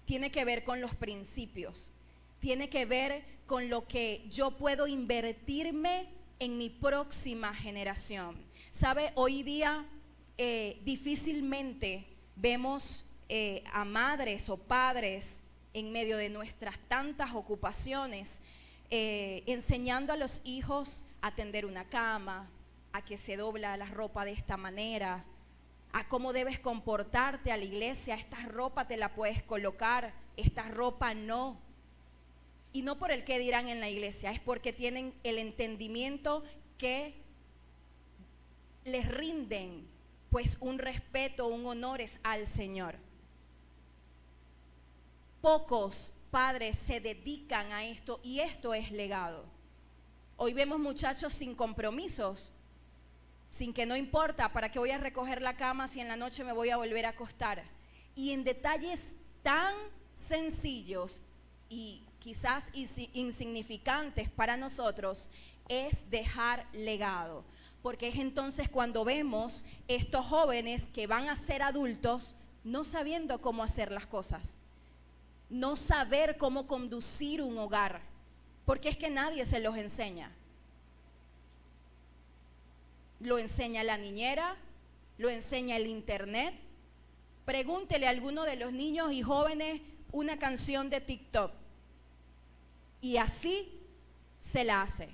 tiene que ver con los principios, tiene que ver con lo que yo puedo invertirme en mi próxima generación. ¿Sabe? Hoy día difícilmente vemos a madres o padres en medio de nuestras tantas ocupaciones enseñando a los hijos a tender una cama, a que se dobla la ropa de esta manera, a cómo debes comportarte a la iglesia. Esta ropa te la puedes colocar, esta ropa no. Y no por el qué dirán en la iglesia, es porque tienen el entendimiento que les rinden pues un respeto, un honor al Señor. Pocos padres se dedican a esto y esto es legado. Hoy vemos muchachos sin compromisos, sin que no importa, ¿para qué voy a recoger la cama si en la noche me voy a volver a acostar? Y en detalles tan sencillos y quizás insignificantes para nosotros, es dejar legado. Porque es entonces cuando vemos estos jóvenes que van a ser adultos no sabiendo cómo hacer las cosas, no saber cómo conducir un hogar, porque es que nadie se los enseña. Lo enseña la niñera, lo enseña el internet. Pregúntele a alguno de los niños y jóvenes una canción de TikTok y así se la hace,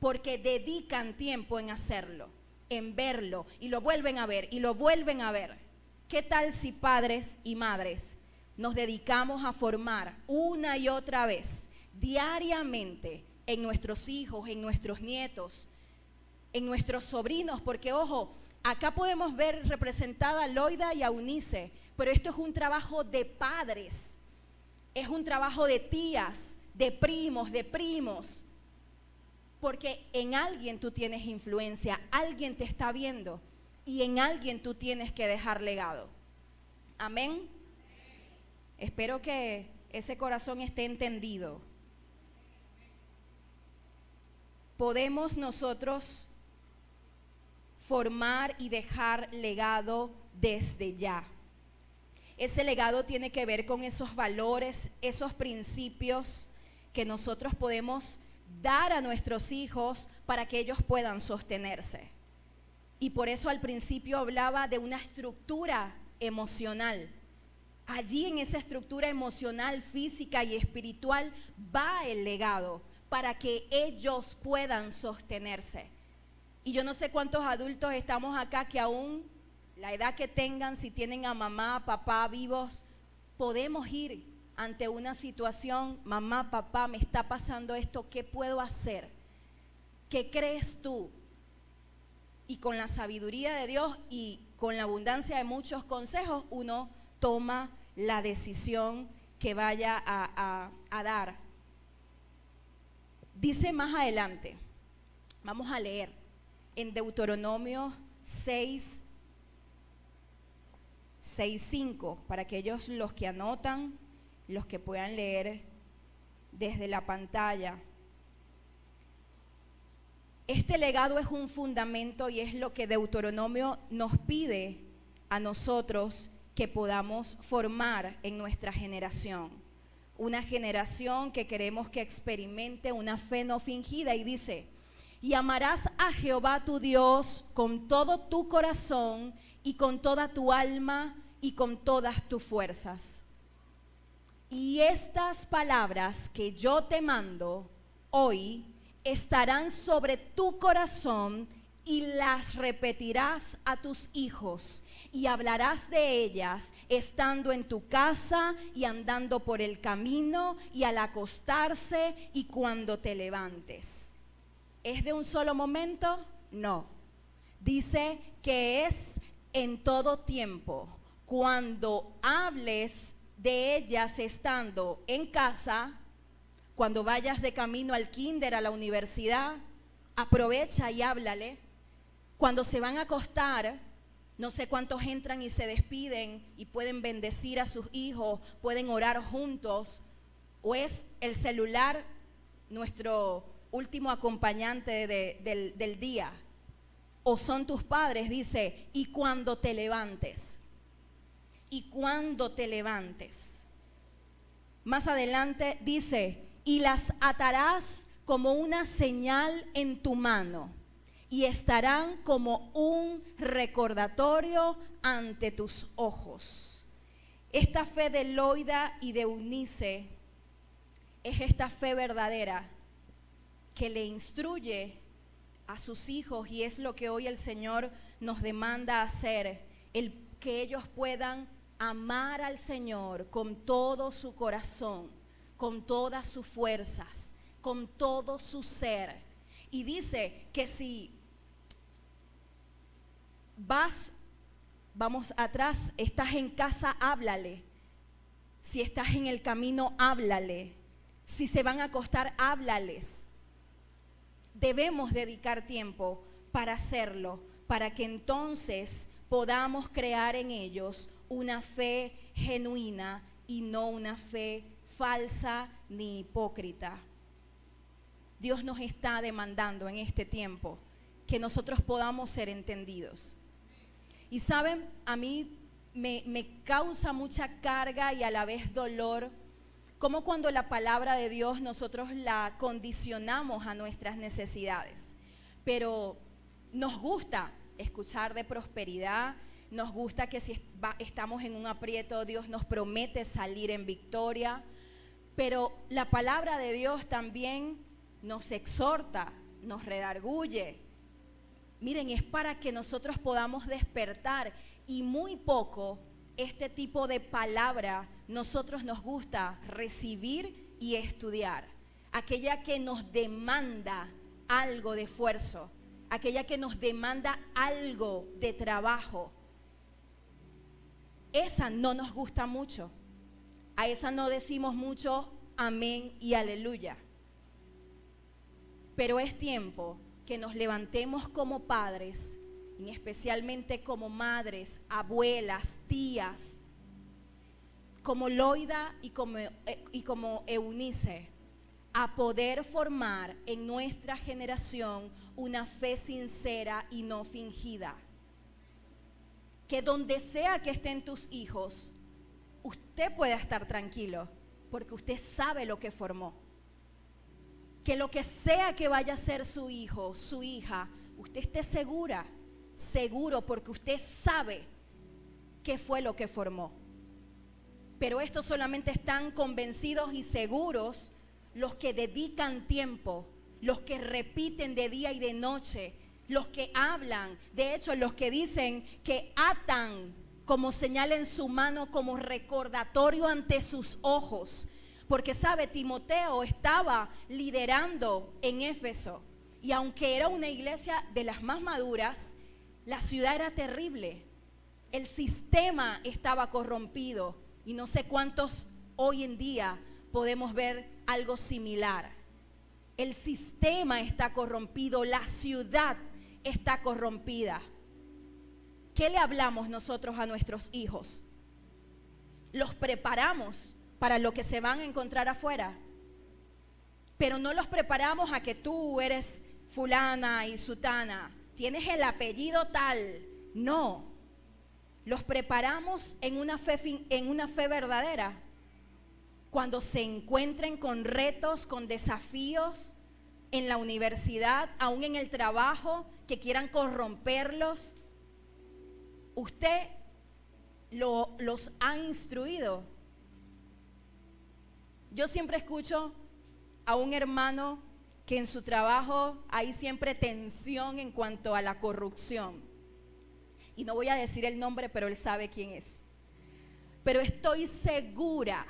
porque dedican tiempo en hacerlo, en verlo, y lo vuelven a ver y lo vuelven a ver. ¿Qué tal si padres y madres nos dedicamos a formar una y otra vez diariamente en nuestros hijos, en nuestros nietos, en nuestros sobrinos, porque ojo, acá podemos ver representada a Loida y a Eunice, pero esto es un trabajo de padres, es un trabajo de tías, de primos, porque en alguien tú tienes influencia, alguien te está viendo y en alguien tú tienes que dejar legado. Amén. Espero que ese corazón esté entendido. Podemos nosotros formar y dejar legado desde ya. Ese legado tiene que ver con esos valores, esos principios que nosotros podemos dar a nuestros hijos para que ellos puedan sostenerse. Y por eso al principio hablaba de una estructura emocional. Allí en esa estructura emocional, física y espiritual va el legado para que ellos puedan sostenerse. Y yo no sé cuántos adultos estamos acá que aún la edad que tengan, si tienen a mamá, papá vivos, podemos ir ante una situación, mamá, papá, me está pasando esto, ¿qué puedo hacer? ¿Qué crees tú? Y con la sabiduría de Dios y con la abundancia de muchos consejos, uno toma la decisión que vaya a dar. Dice más adelante, vamos a leer en Deuteronomio 6:5, para aquellos los que anotan, los que puedan leer desde la pantalla. Este legado es un fundamento y es lo que Deuteronomio nos pide a nosotros que podamos formar en nuestra generación. Una generación que queremos que experimente una fe no fingida, y dice: y amarás a Jehová tu Dios con todo tu corazón y con toda tu alma y con todas tus fuerzas. Y estas palabras que yo te mando hoy estarán sobre tu corazón y las repetirás a tus hijos y hablarás de ellas estando en tu casa y andando por el camino y al acostarse y cuando te levantes. ¿Es de un solo momento? No. Dice que es en todo tiempo. Cuando hables de ellas estando en casa, cuando vayas de camino al kinder, a la universidad, aprovecha y háblale. Cuando se van a acostar, no sé cuántos entran y se despiden y pueden bendecir a sus hijos, pueden orar juntos, o es el celular nuestro último acompañante del día, o son tus padres. Dice, y cuando te levantes. Y cuando te levantes. Más adelante dice, y las atarás como una señal en tu mano, y estarán como un recordatorio ante tus ojos. Esta fe de Loida y de Eunice es esta fe verdadera que le instruye a sus hijos, y es lo que hoy el Señor nos demanda hacer, el que ellos puedan amar al Señor con todo su corazón, con todas sus fuerzas, con todo su ser. Y dice que si vamos atrás, estás en casa, háblale. Si estás en el camino, háblale. Si se van a acostar, háblales. Debemos dedicar tiempo para hacerlo, para que entonces podamos crear en ellos una fe genuina y no una fe falsa ni hipócrita. Dios nos está demandando en este tiempo que nosotros podamos ser entendidos. Y saben, a mí me causa mucha carga y a la vez dolor, como cuando la palabra de Dios nosotros la condicionamos a nuestras necesidades. Pero nos gusta escuchar de prosperidad, nos gusta que si estamos en un aprieto, Dios nos promete salir en victoria, pero la palabra de Dios también nos exhorta, nos redarguye. Miren, es para que nosotros podamos despertar, y muy poco este tipo de palabra nosotros nos gusta recibir y estudiar. aquella que nos demanda algo de esfuerzo, aquella que nos demanda algo de trabajo, esa no nos gusta mucho. A esa no decimos mucho amén y aleluya. Pero es tiempo que nos levantemos como padres, y especialmente como madres, abuelas, tías, como Loida y como Eunice, a poder formar en nuestra generación una fe sincera y no fingida. Que donde sea que estén tus hijos, usted pueda estar tranquilo, porque usted sabe lo que formó. Que lo que sea que vaya a ser su hijo, su hija, usted esté seguro, porque usted sabe qué fue lo que formó. Pero estos solamente están convencidos y seguros los que dedican tiempo, los que repiten de día y de noche, los que hablan, de hecho los que dicen que atan como señal en su mano, como recordatorio ante sus ojos. Porque sabe, Timoteo estaba liderando en Éfeso, y aunque era una iglesia de las más maduras, la ciudad era terrible, el sistema estaba corrompido, y no sé cuántos hoy en día podemos ver algo similar. El sistema está corrompido, la ciudad está corrompida. ¿Qué le hablamos nosotros a nuestros hijos? Los preparamos para lo que se van a encontrar afuera, pero no los preparamos a que tú eres fulana y sutana, tienes el apellido tal. No, los preparamos en una fe verdadera. Cuando se encuentren con retos, con desafíos en la universidad, aún en el trabajo, que quieran corromperlos, usted los ha instruido. Yo siempre escucho a un hermano que en su trabajo hay siempre tensión en cuanto a la corrupción. Y no voy a decir el nombre, pero él sabe quién es. Pero estoy segura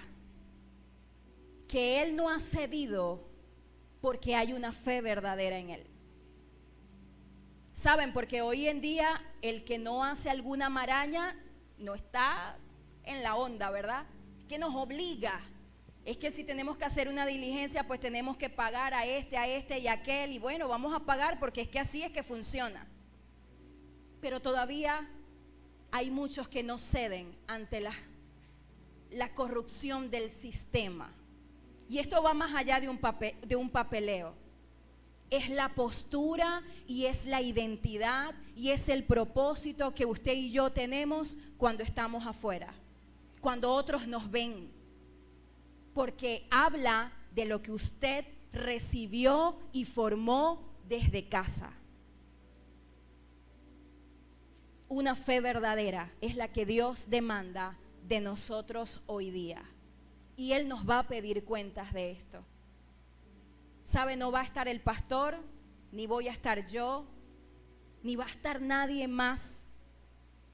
que él no ha cedido porque hay una fe verdadera en él. ¿Saben? Porque hoy en día el que no hace alguna maraña no está en la onda, ¿verdad? Es que nos obliga. Es que si tenemos que hacer una diligencia, pues tenemos que pagar a este y a aquel. Y bueno, vamos a pagar porque es que así es que funciona. Pero todavía hay muchos que no ceden ante la corrupción del sistema. Y esto va más allá de un papeleo. Es la postura y es la identidad y es el propósito que usted y yo tenemos cuando estamos afuera, cuando otros nos ven. Porque habla de lo que usted recibió y formó desde casa. Una fe verdadera es la que Dios demanda de nosotros hoy día. Y Él nos va a pedir cuentas de esto. ¿Sabe? No va a estar el pastor, ni voy a estar yo, ni va a estar nadie más.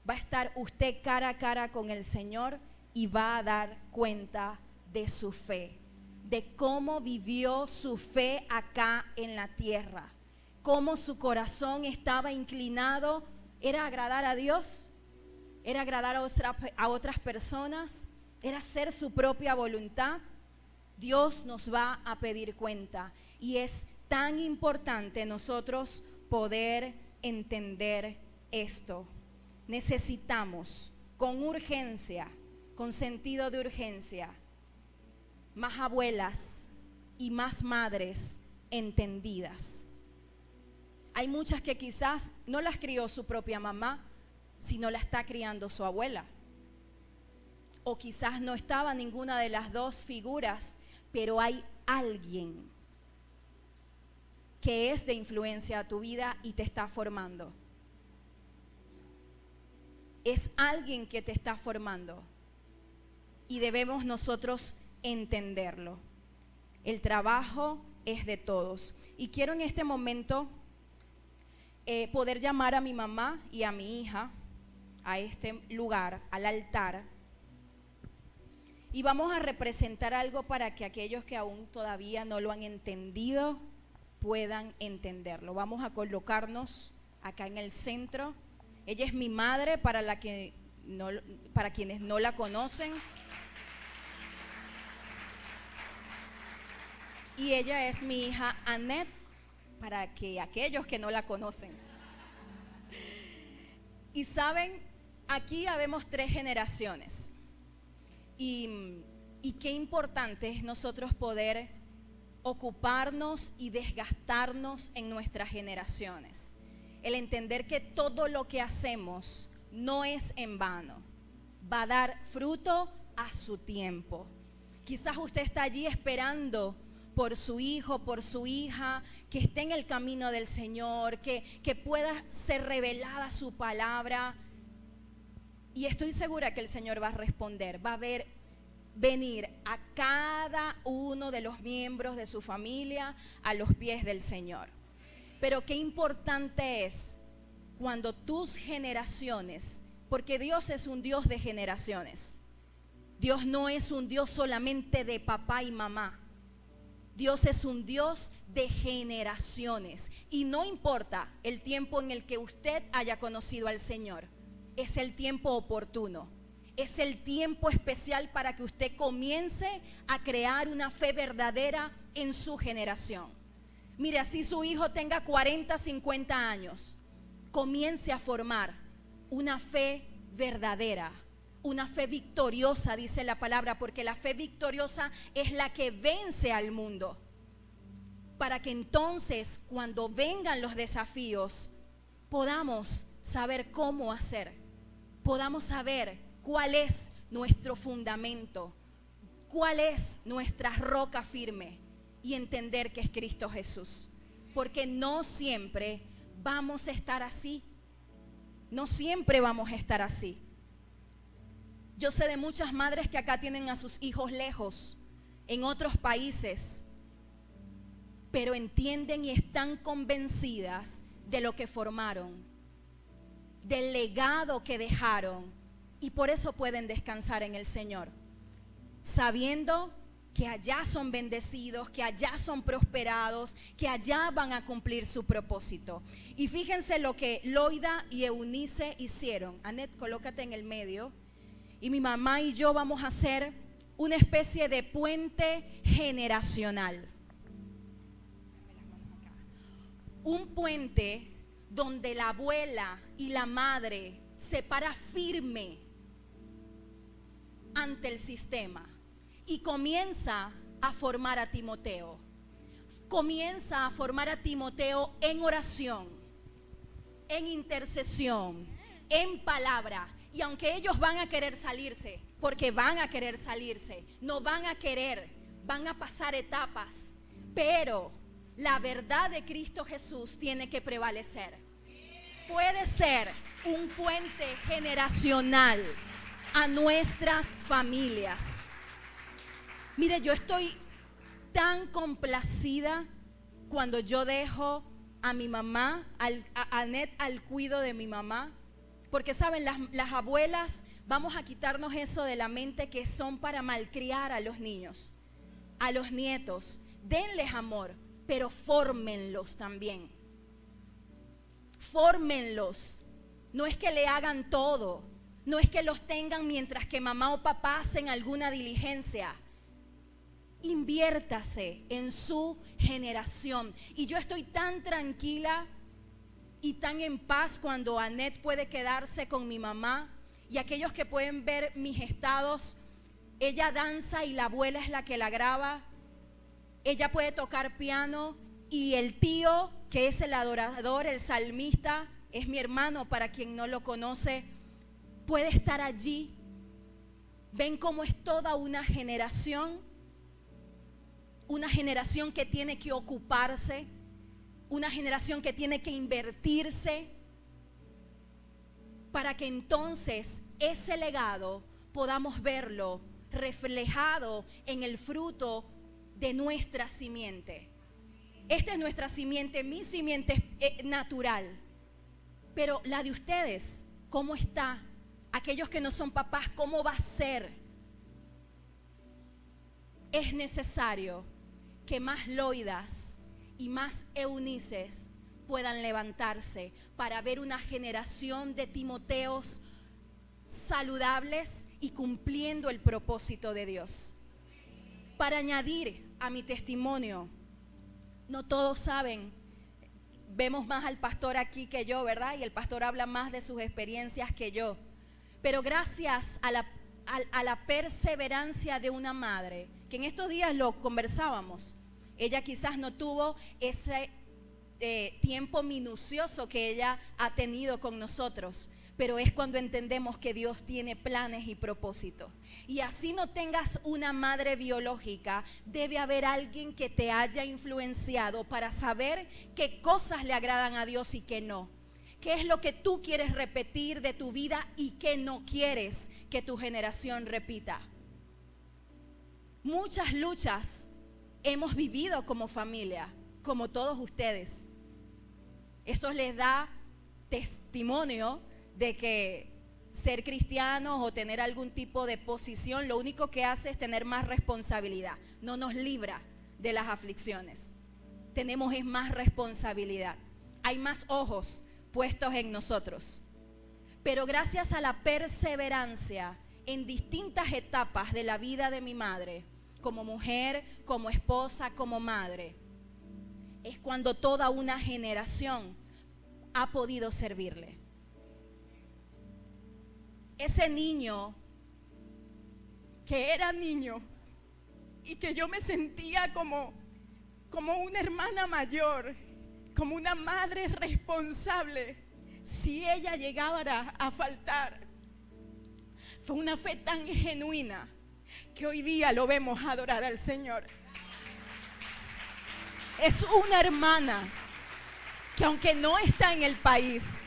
Va a estar usted cara a cara con el Señor y va a dar cuenta de su fe, de cómo vivió su fe acá en la tierra, cómo su corazón estaba inclinado. ¿Era agradar a Dios? ¿Era agradar a otras personas? ¿Era hacer su propia voluntad? Dios nos va a pedir cuenta, y es tan importante nosotros poder entender esto. Necesitamos con urgencia, con sentido de urgencia, más abuelas y más madres entendidas. Hay muchas que quizás no las crió su propia mamá, sino la está criando su abuela. O quizás no estaba ninguna de las dos figuras, pero hay alguien que es de influencia a tu vida y te está formando. Es alguien que te está formando y debemos nosotros entenderlo. El trabajo es de todos. Y quiero en este momento poder llamar a mi mamá y a mi hija a este lugar, al altar. Y vamos a representar algo para que aquellos que aún todavía no lo han entendido puedan entenderlo. Vamos a colocarnos acá en el centro. Ella es mi madre para quienes no la conocen. Y ella es mi hija Annette, para que aquellos que no la conocen. Y saben, aquí habemos 3 generaciones. Y qué importante es nosotros poder ocuparnos y desgastarnos en nuestras generaciones. El entender que todo lo que hacemos no es en vano, va a dar fruto a su tiempo. Quizás usted está allí esperando por su hijo, por su hija, que esté en el camino del Señor, que pueda ser revelada su palabra. Y estoy segura que el Señor va a responder, va a venir a cada uno de los miembros de su familia a los pies del Señor. Pero qué importante es cuando tus generaciones, porque Dios es un Dios de generaciones. Dios no es un Dios solamente de papá y mamá. Dios es un Dios de generaciones. Y no importa el tiempo en el que usted haya conocido al Señor, es el tiempo oportuno. Es el tiempo especial para que usted comience a crear una fe verdadera en su generación. Mire, así su hijo tenga 40, 50 años, comience a formar una fe verdadera, una fe victoriosa, dice la palabra, porque la fe victoriosa es la que vence al mundo. Para que entonces, cuando vengan los desafíos, podamos saber cómo hacer, podamos saber cuál es nuestro fundamento, cuál es nuestra roca firme, y entender que es Cristo Jesús. Porque no siempre vamos a estar así. No siempre vamos a estar así. Yo sé de muchas madres que acá tienen a sus hijos lejos, en otros países, pero entienden y están convencidas de lo que formaron, del legado que dejaron, y por eso pueden descansar en el Señor, sabiendo que allá son bendecidos, que allá son prosperados, que allá van a cumplir su propósito. Y fíjense lo que Loida y Eunice hicieron. Annette, colócate en el medio. Y mi mamá y yo vamos a hacer una especie de puente generacional. Un puente donde la abuela y la madre se para firme ante el sistema y comienza a formar a Timoteo. Comienza a formar a Timoteo en oración, en intercesión, en palabra. Y aunque ellos van a querer salirse, porque van a querer salirse, no van a querer, van a pasar etapas, pero la verdad de Cristo Jesús tiene que prevalecer. Puede ser un puente generacional a nuestras familias. Mire, yo estoy tan complacida cuando yo dejo a mi mamá, a Annette al cuido de mi mamá. Porque saben, las abuelas, vamos a quitarnos eso de la mente, que son para malcriar a los niños, a los nietos. Denles amor, pero fórmenlos también. Fórmenlos. No es que le hagan todo, no es que los tengan mientras que mamá o papá hacen alguna diligencia. Inviértase en su generación. Y yo estoy tan tranquila y tan en paz cuando Annette puede quedarse con mi mamá. Y aquellos que pueden ver mis estados, ella danza y la abuela es la que la graba. Ella puede tocar piano y el tío, que es el adorador, el salmista, es mi hermano, para quien no lo conoce, puede estar allí. Ven cómo es toda una generación que tiene que ocuparse, una generación que tiene que invertirse, para que entonces ese legado podamos verlo reflejado en el fruto de nuestra simiente. Esta es nuestra simiente, mi simiente es natural, pero la de ustedes, ¿cómo está? Aquellos que no son papás, ¿cómo va a ser? es necesario que más Loidas y más Eunices puedan levantarse para ver una generación de Timoteos saludables y cumpliendo el propósito de Dios. Para añadir a mi testimonio, no todos saben, vemos más al pastor aquí que yo, ¿verdad? Y el pastor habla más de sus experiencias que yo. Pero gracias a la perseverancia de una madre, que en estos días lo conversábamos, ella quizás no tuvo ese tiempo minucioso que ella ha tenido con nosotros, pero es cuando entendemos que Dios tiene planes y propósitos. Y así no tengas una madre biológica, debe haber alguien que te haya influenciado para saber qué cosas le agradan a Dios y qué no. ¿Qué es lo que tú quieres repetir de tu vida y qué no quieres que tu generación repita? Muchas luchas hemos vivido como familia, como todos ustedes. Esto les da testimonio de que ser cristianos o tener algún tipo de posición, lo único que hace es tener más responsabilidad. No nos libra de las aflicciones. Tenemos es más responsabilidad. Hay más ojos puestos en nosotros. Pero gracias a la perseverancia en distintas etapas de la vida de mi madre, como mujer, como esposa, como madre, es cuando toda una generación ha podido servirle. Ese niño que era niño y que yo me sentía como una hermana mayor, como una madre responsable, si ella llegara a faltar. Fue una fe tan genuina que hoy día lo vemos adorar al Señor. Es una hermana que aunque no está en el país,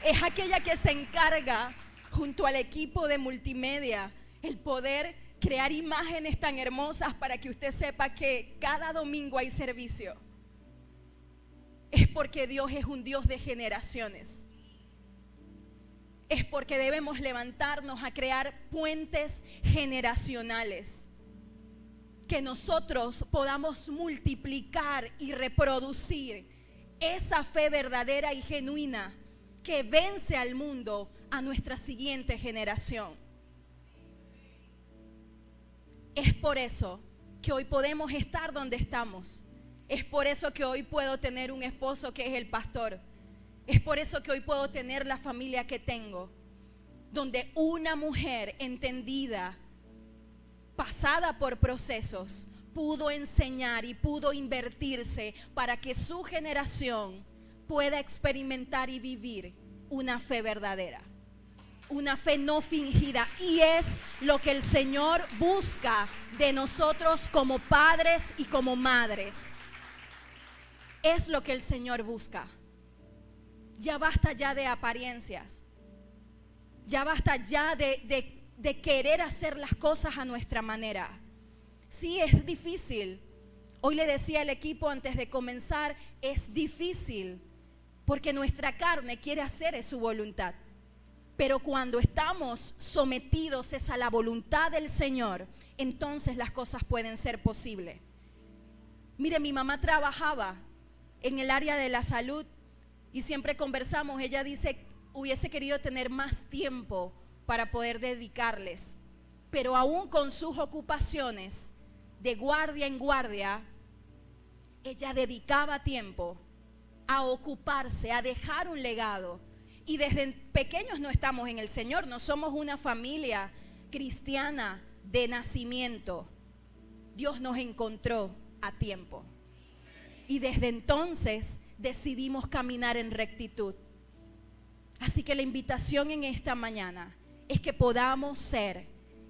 es aquella que se encarga junto al equipo de multimedia, el poder crear imágenes tan hermosas para que usted sepa que cada domingo hay servicio. Es porque Dios es un Dios de generaciones. Es porque debemos levantarnos a crear puentes generacionales. Que nosotros podamos multiplicar y reproducir esa fe verdadera y genuina que vence al mundo a nuestra siguiente generación. Es por eso que hoy podemos estar donde estamos. Es por eso que hoy puedo tener un esposo que es el pastor. Es por eso que hoy puedo tener la familia que tengo, donde una mujer entendida, pasada por procesos, pudo enseñar y pudo invertirse para que su generación pueda experimentar y vivir una fe verdadera, una fe no fingida. Y es lo que el Señor busca de nosotros como padres y como madres. Es lo que el Señor busca. Ya basta ya de apariencias. Ya basta ya de querer hacer las cosas a nuestra manera. Sí, es difícil. Hoy le decía al equipo antes de comenzar, es difícil porque nuestra carne quiere hacer su voluntad. Pero cuando estamos sometidos a la voluntad del Señor, entonces las cosas pueden ser posibles. Mire, mi mamá trabajaba en el área de la salud y siempre conversamos. Ella dice, hubiese querido tener más tiempo para poder dedicarles, pero aún con sus ocupaciones de guardia en guardia, ella dedicaba tiempo a ocuparse, a dejar un legado. Y desde pequeños no estamos en el Señor, no somos una familia cristiana de nacimiento. Dios nos encontró a tiempo. Y desde entonces decidimos caminar en rectitud. Así que la invitación en esta mañana es que podamos ser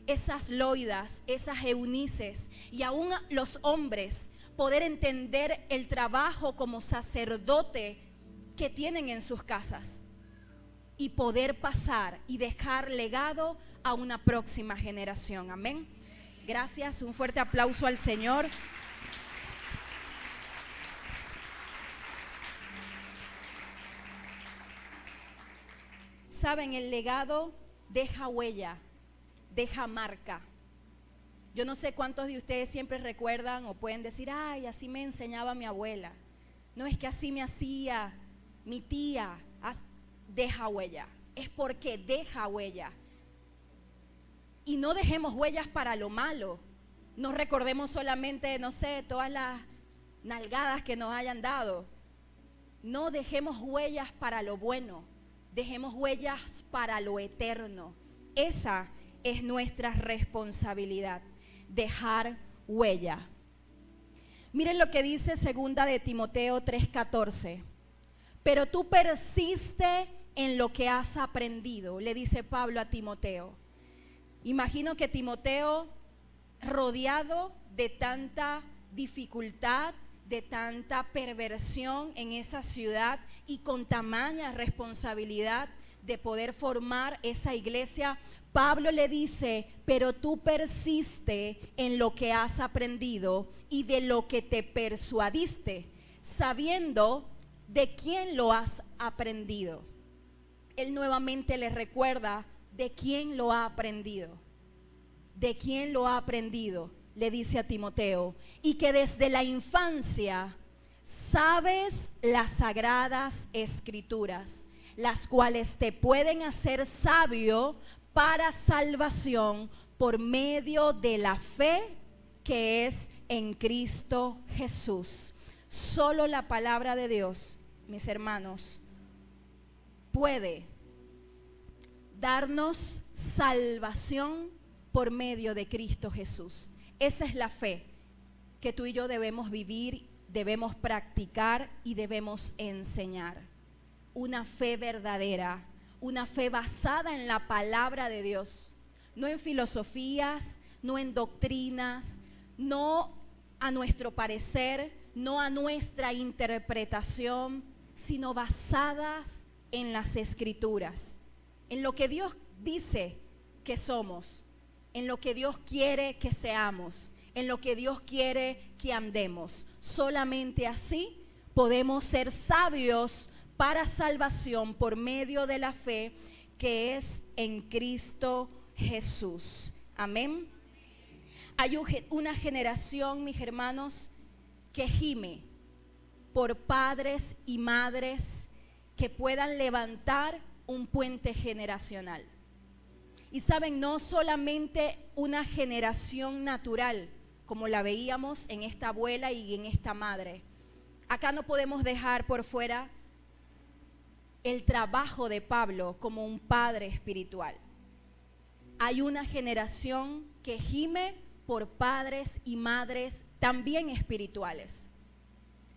esas Loidas, esas Eunices, y aún los hombres poder entender el trabajo como sacerdote que tienen en sus casas y poder pasar y dejar legado a una próxima generación. Amén. Gracias, un fuerte aplauso al Señor. Saben, el legado deja huella, deja marca. Yo no sé cuántos de ustedes siempre recuerdan o pueden decir, ay, así me enseñaba mi abuela. No es que así me hacía mi tía. Deja huella. Es porque deja huella. Y no dejemos huellas para lo malo. No recordemos solamente, no sé, todas las nalgadas que nos hayan dado. No dejemos huellas para lo bueno. Dejemos huellas para lo eterno. Esa es nuestra responsabilidad. Dejar huella. Miren lo que dice 2 de Timoteo 3:14. Pero tú persiste en lo que has aprendido, le dice Pablo a Timoteo. Imagino que Timoteo, rodeado de tanta dificultad, de tanta perversión en esa ciudad y con tamaña responsabilidad de poder formar esa iglesia, Pablo le dice, pero tú persiste en lo que has aprendido y de lo que te persuadiste, sabiendo de quién lo has aprendido. Él nuevamente le recuerda de quién lo ha aprendido. De quién lo ha aprendido, le dice a Timoteo, y que desde la infancia sabes las sagradas escrituras, las cuales te pueden hacer sabio para salvación por medio de la fe que es en Cristo Jesús. Solo la palabra de Dios, mis hermanos, puede darnos salvación por medio de Cristo Jesús. Esa es la fe que tú y yo debemos vivir, debemos practicar y debemos enseñar. Una fe verdadera, una fe basada en la palabra de Dios, no en filosofías, no en doctrinas, no a nuestro parecer, no a nuestra interpretación, sino basadas en las Escrituras, en lo que Dios dice que somos, en lo que Dios quiere que seamos, en lo que Dios quiere que andemos. Solamente así podemos ser sabios para salvación por medio de la fe que es en Cristo Jesús. Amén. Hay una generación, mis hermanos, que gime por padres y madres que puedan levantar un puente generacional. Y saben, no solamente una generación natural, como la veíamos en esta abuela y en esta madre. Acá no podemos dejar por fuera el trabajo de Pablo como un padre espiritual. Hay una generación que gime por padres y madres también espirituales,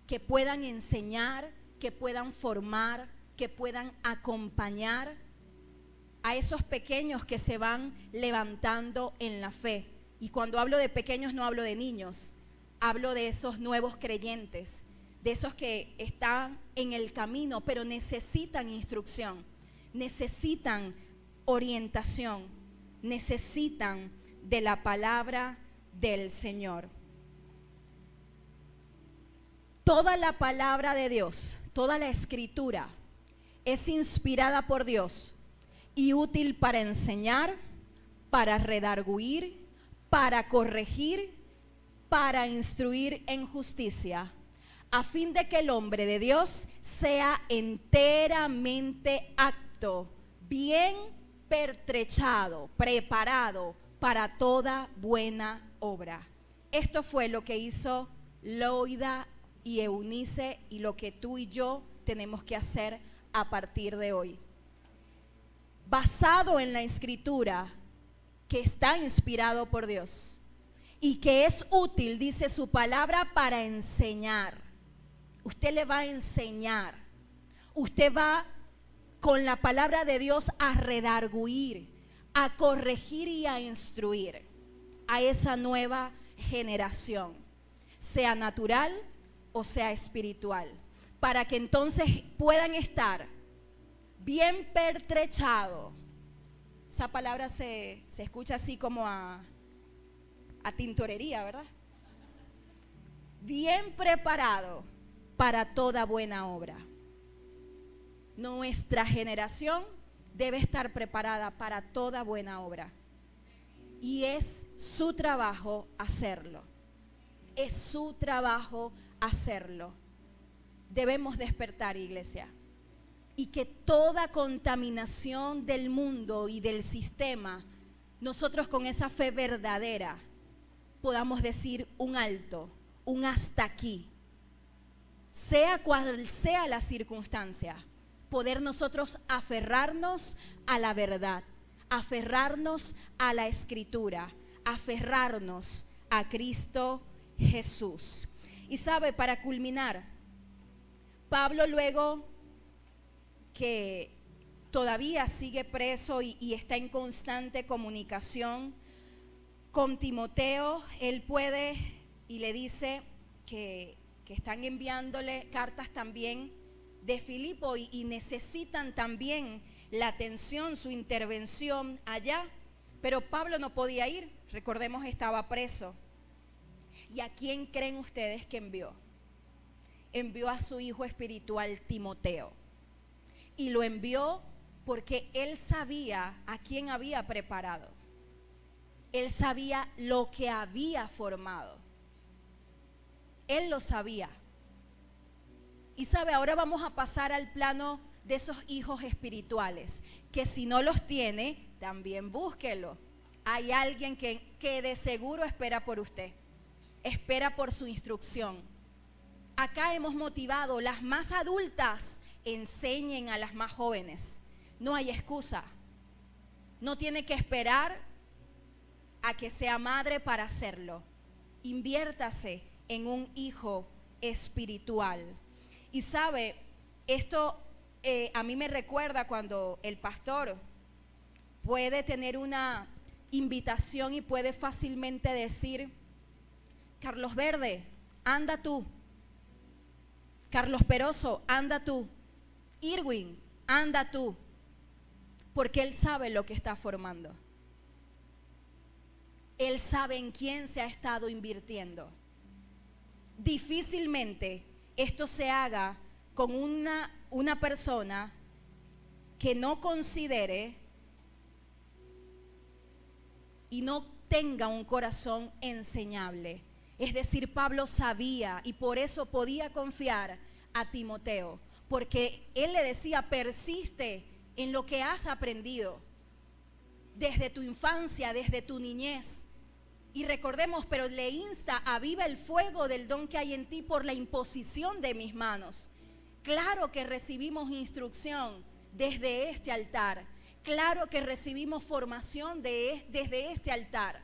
que puedan enseñar, que puedan formar, que puedan acompañar a esos pequeños que se van levantando en la fe. Y cuando hablo de pequeños no hablo de niños, hablo de esos nuevos creyentes, de esos que están en el camino, pero necesitan instrucción, necesitan orientación, necesitan de la palabra del Señor. Toda la palabra de Dios, toda la escritura es inspirada por Dios y útil para enseñar, para redarguir, para corregir, para instruir en justicia, a fin de que el hombre de Dios sea enteramente apto, bien pertrechado, preparado para toda buena obra. Esto fue lo que hizo Loida y Eunice y lo que tú y yo tenemos que hacer a partir de hoy. Basado en la escritura que está inspirado por Dios y que es útil, dice su palabra, para enseñar. Usted le va a enseñar. Usted va con la palabra de Dios a redarguir, a corregir y a instruir a esa nueva generación, sea natural o sea espiritual, para que entonces puedan estar bien pertrechados. Esa palabra se escucha así como a tintorería, ¿verdad? Bien preparado para toda buena obra. Nuestra generación debe estar preparada para toda buena obra. y es su trabajo hacerlo. Es su trabajo hacerlo. Debemos despertar, iglesia, y que toda contaminación del mundo y del sistema, nosotros con esa fe verdadera podamos decir un alto, un hasta aquí. Sea cual sea la circunstancia, poder nosotros aferrarnos a la verdad, aferrarnos a la Escritura, aferrarnos a Cristo Jesús. Y sabe, para culminar, Pablo, luego que todavía sigue preso y está en constante comunicación con Timoteo, él puede y le dice que están enviándole cartas también de Filipo y necesitan también la atención, su intervención allá, pero Pablo no podía ir, recordemos, estaba preso. ¿Y a quién creen ustedes que envió? Envió a su hijo espiritual Timoteo, y lo envió porque él sabía a quién había preparado, él sabía lo que había formado, él lo sabía. Y sabe, ahora vamos a pasar al plano de esos hijos espirituales, que si no los tiene, también búsquelo. Hay alguien que de seguro espera por usted, espera por su instrucción. Acá hemos motivado, las más adultas enseñen a las más jóvenes. No hay excusa. No tiene que esperar a que sea madre para hacerlo. Inviértase en un hijo espiritual. Y sabe, esto a mí me recuerda cuando el pastor puede tener una invitación y puede fácilmente decir: Carlos Verde, anda tú. Carlos Peroso, anda tú. Irwin, anda tú. Porque él sabe lo que está formando. Él sabe en quién se ha estado invirtiendo. Difícilmente esto se haga con una persona que no considere y no tenga un corazón enseñable. Es decir, Pablo sabía y por eso podía confiar a Timoteo, porque él le decía: persiste en lo que has aprendido desde tu infancia, desde tu niñez. Y recordemos, pero le insta: aviva el fuego del don que hay en ti por la imposición de mis manos. Claro que recibimos instrucción desde este altar. Claro que recibimos formación desde este altar.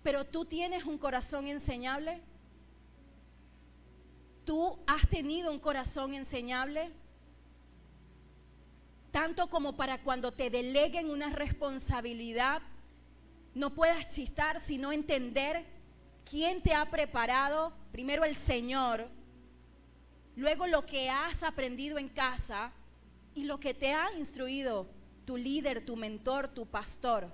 Pero tú tienes un corazón enseñable. ¿Tú has tenido un corazón enseñable? Tanto como para cuando te deleguen una responsabilidad, no puedas chistar, sino entender quién te ha preparado. Primero el Señor, luego lo que has aprendido en casa y lo que te ha instruido tu líder, tu mentor, tu pastor.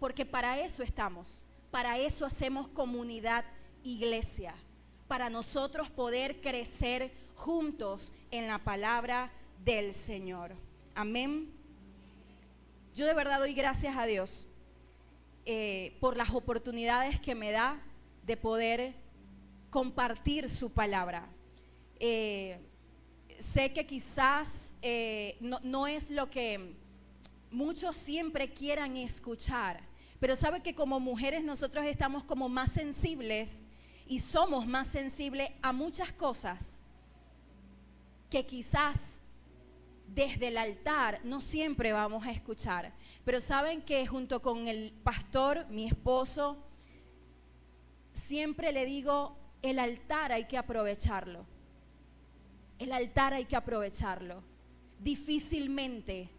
Porque para eso estamos, para eso hacemos comunidad, iglesia, para nosotros poder crecer juntos en la palabra del Señor. Amén. Yo de verdad doy gracias a Dios por las oportunidades que me da de poder compartir su palabra. Sé que quizás no es lo que muchos siempre quieran escuchar, pero sabe que como mujeres nosotros estamos como más sensibles y somos más sensibles a muchas cosas que quizás desde el altar no siempre vamos a escuchar. Pero saben que junto con el pastor, mi esposo, siempre le digo: el altar hay que aprovecharlo. El altar hay que aprovecharlo. Difícilmente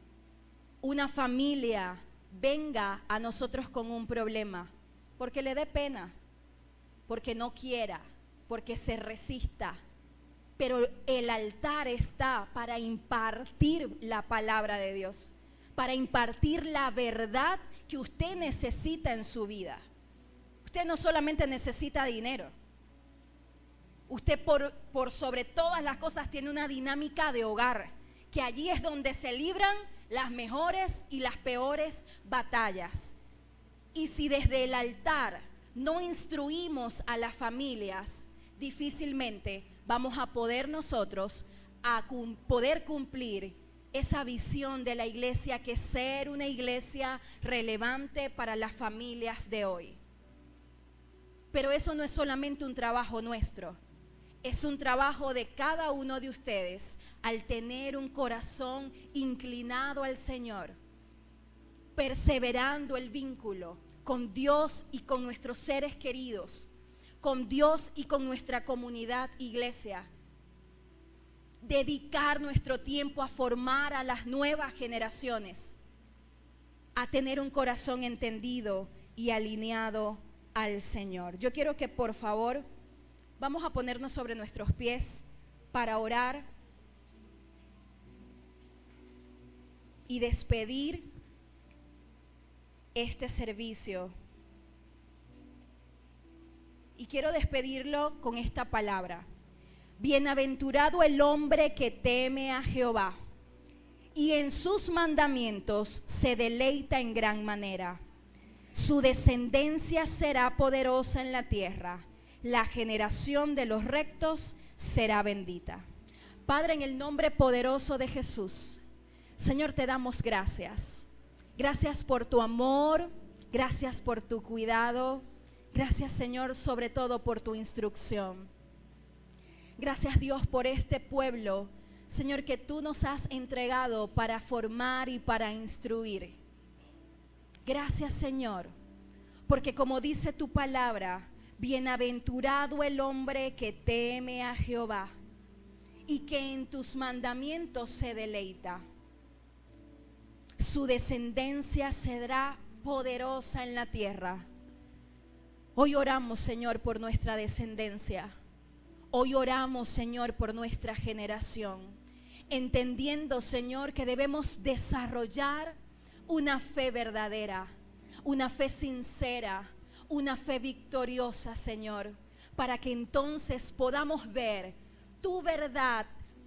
una familia venga a nosotros con un problema porque le dé pena, porque no quiera, porque se resista. Pero el altar está para impartir la palabra de Dios, para impartir la verdad que usted necesita en su vida. Usted no solamente necesita dinero. Usted por sobre todas las cosas tiene una dinámica de hogar, que allí es donde se libran las mejores y las peores batallas. Y si desde el altar no instruimos a las familias, difícilmente vamos a poder nosotros poder cumplir esa visión de la iglesia, que es ser una iglesia relevante para las familias de hoy. Pero eso no es solamente un trabajo nuestro, es un trabajo de cada uno de ustedes al tener un corazón inclinado al Señor, perseverando el vínculo con Dios y con nuestros seres queridos, con Dios y con nuestra comunidad iglesia. Dedicar nuestro tiempo a formar a las nuevas generaciones, a tener un corazón entendido y alineado al Señor. Yo quiero que por favor vamos a ponernos sobre nuestros pies para orar y despedir este servicio. Y quiero despedirlo con esta palabra: bienaventurado el hombre que teme a Jehová y en sus mandamientos se deleita en gran manera. Su descendencia será poderosa en la tierra, la generación de los rectos será bendita. Padre, en el nombre poderoso de Jesús, Señor, te damos gracias. Gracias por tu amor, gracias por tu cuidado, gracias, Señor, sobre todo por tu instrucción. Gracias, Dios, por este pueblo, Señor, que tú nos has entregado para formar y para instruir. Gracias, Señor, porque como dice tu palabra, bienaventurado el hombre que teme a Jehová y que en tus mandamientos se deleita. Su descendencia será poderosa en la tierra. Hoy oramos, Señor, por nuestra descendencia. Hoy oramos, Señor, por nuestra generación, entendiendo, Señor, que debemos desarrollar una fe verdadera, una fe sincera, una fe victoriosa, Señor, para que entonces podamos ver tu verdad,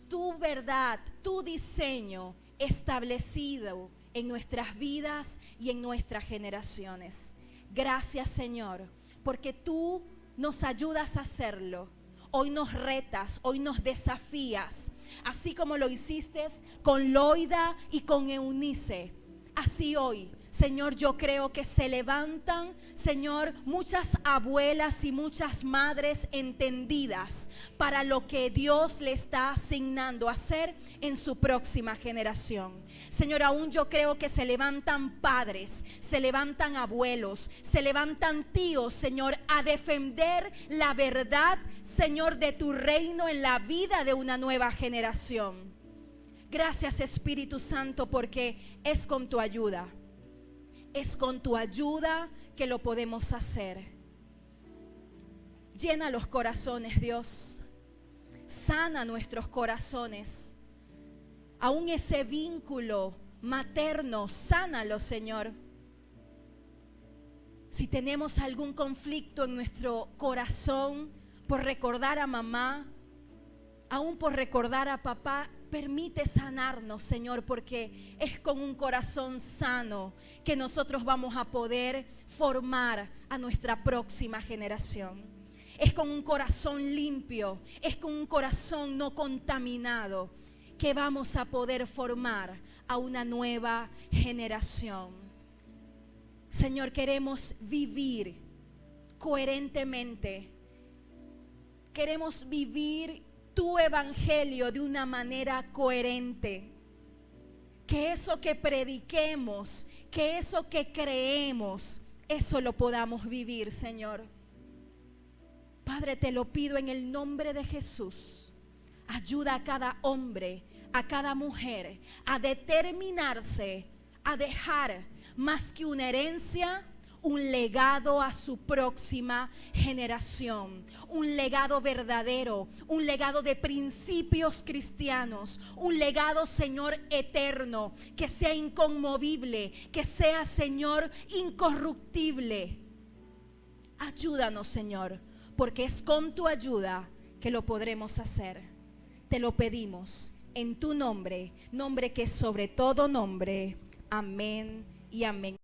tu diseño establecido en nuestras vidas y en nuestras generaciones. Gracias, Señor, porque tú nos ayudas a hacerlo. Hoy nos retas, hoy nos desafías, así como lo hiciste con Loida y con Eunice. Así hoy, Señor, yo creo que se levantan, Señor, muchas abuelas y muchas madres entendidas para lo que Dios le está asignando a hacer en su próxima generación. Señor, aún yo creo que se levantan padres, se levantan abuelos, se levantan tíos, Señor, a defender la verdad, Señor, de tu reino en la vida de una nueva generación. Gracias, Espíritu Santo, porque es con tu ayuda. Es con tu ayuda que lo podemos hacer. Llena los corazones, Dios. Sana nuestros corazones. Aún ese vínculo materno, sánalo, Señor. Si tenemos algún conflicto en nuestro corazón por recordar a mamá, aún por recordar a papá, permite sanarnos, Señor, porque es con un corazón sano que nosotros vamos a poder formar a nuestra próxima generación. Es con un corazón limpio, es con un corazón no contaminado que vamos a poder formar a una nueva generación. Señor, queremos vivir coherentemente. Queremos vivir tu evangelio de una manera coherente. Que eso que prediquemos, que eso que creemos, eso lo podamos vivir, Señor. Padre, te lo pido en el nombre de Jesús. Ayuda a cada hombre, a cada mujer a determinarse a dejar más que una herencia, un legado a su próxima generación, un legado verdadero, un legado de principios cristianos, un legado, Señor, eterno, que sea inconmovible, que sea, Señor, incorruptible. Ayúdanos, Señor, porque es con tu ayuda que lo podremos hacer. Te lo pedimos en tu nombre, nombre que es sobre todo nombre. Amén y amén.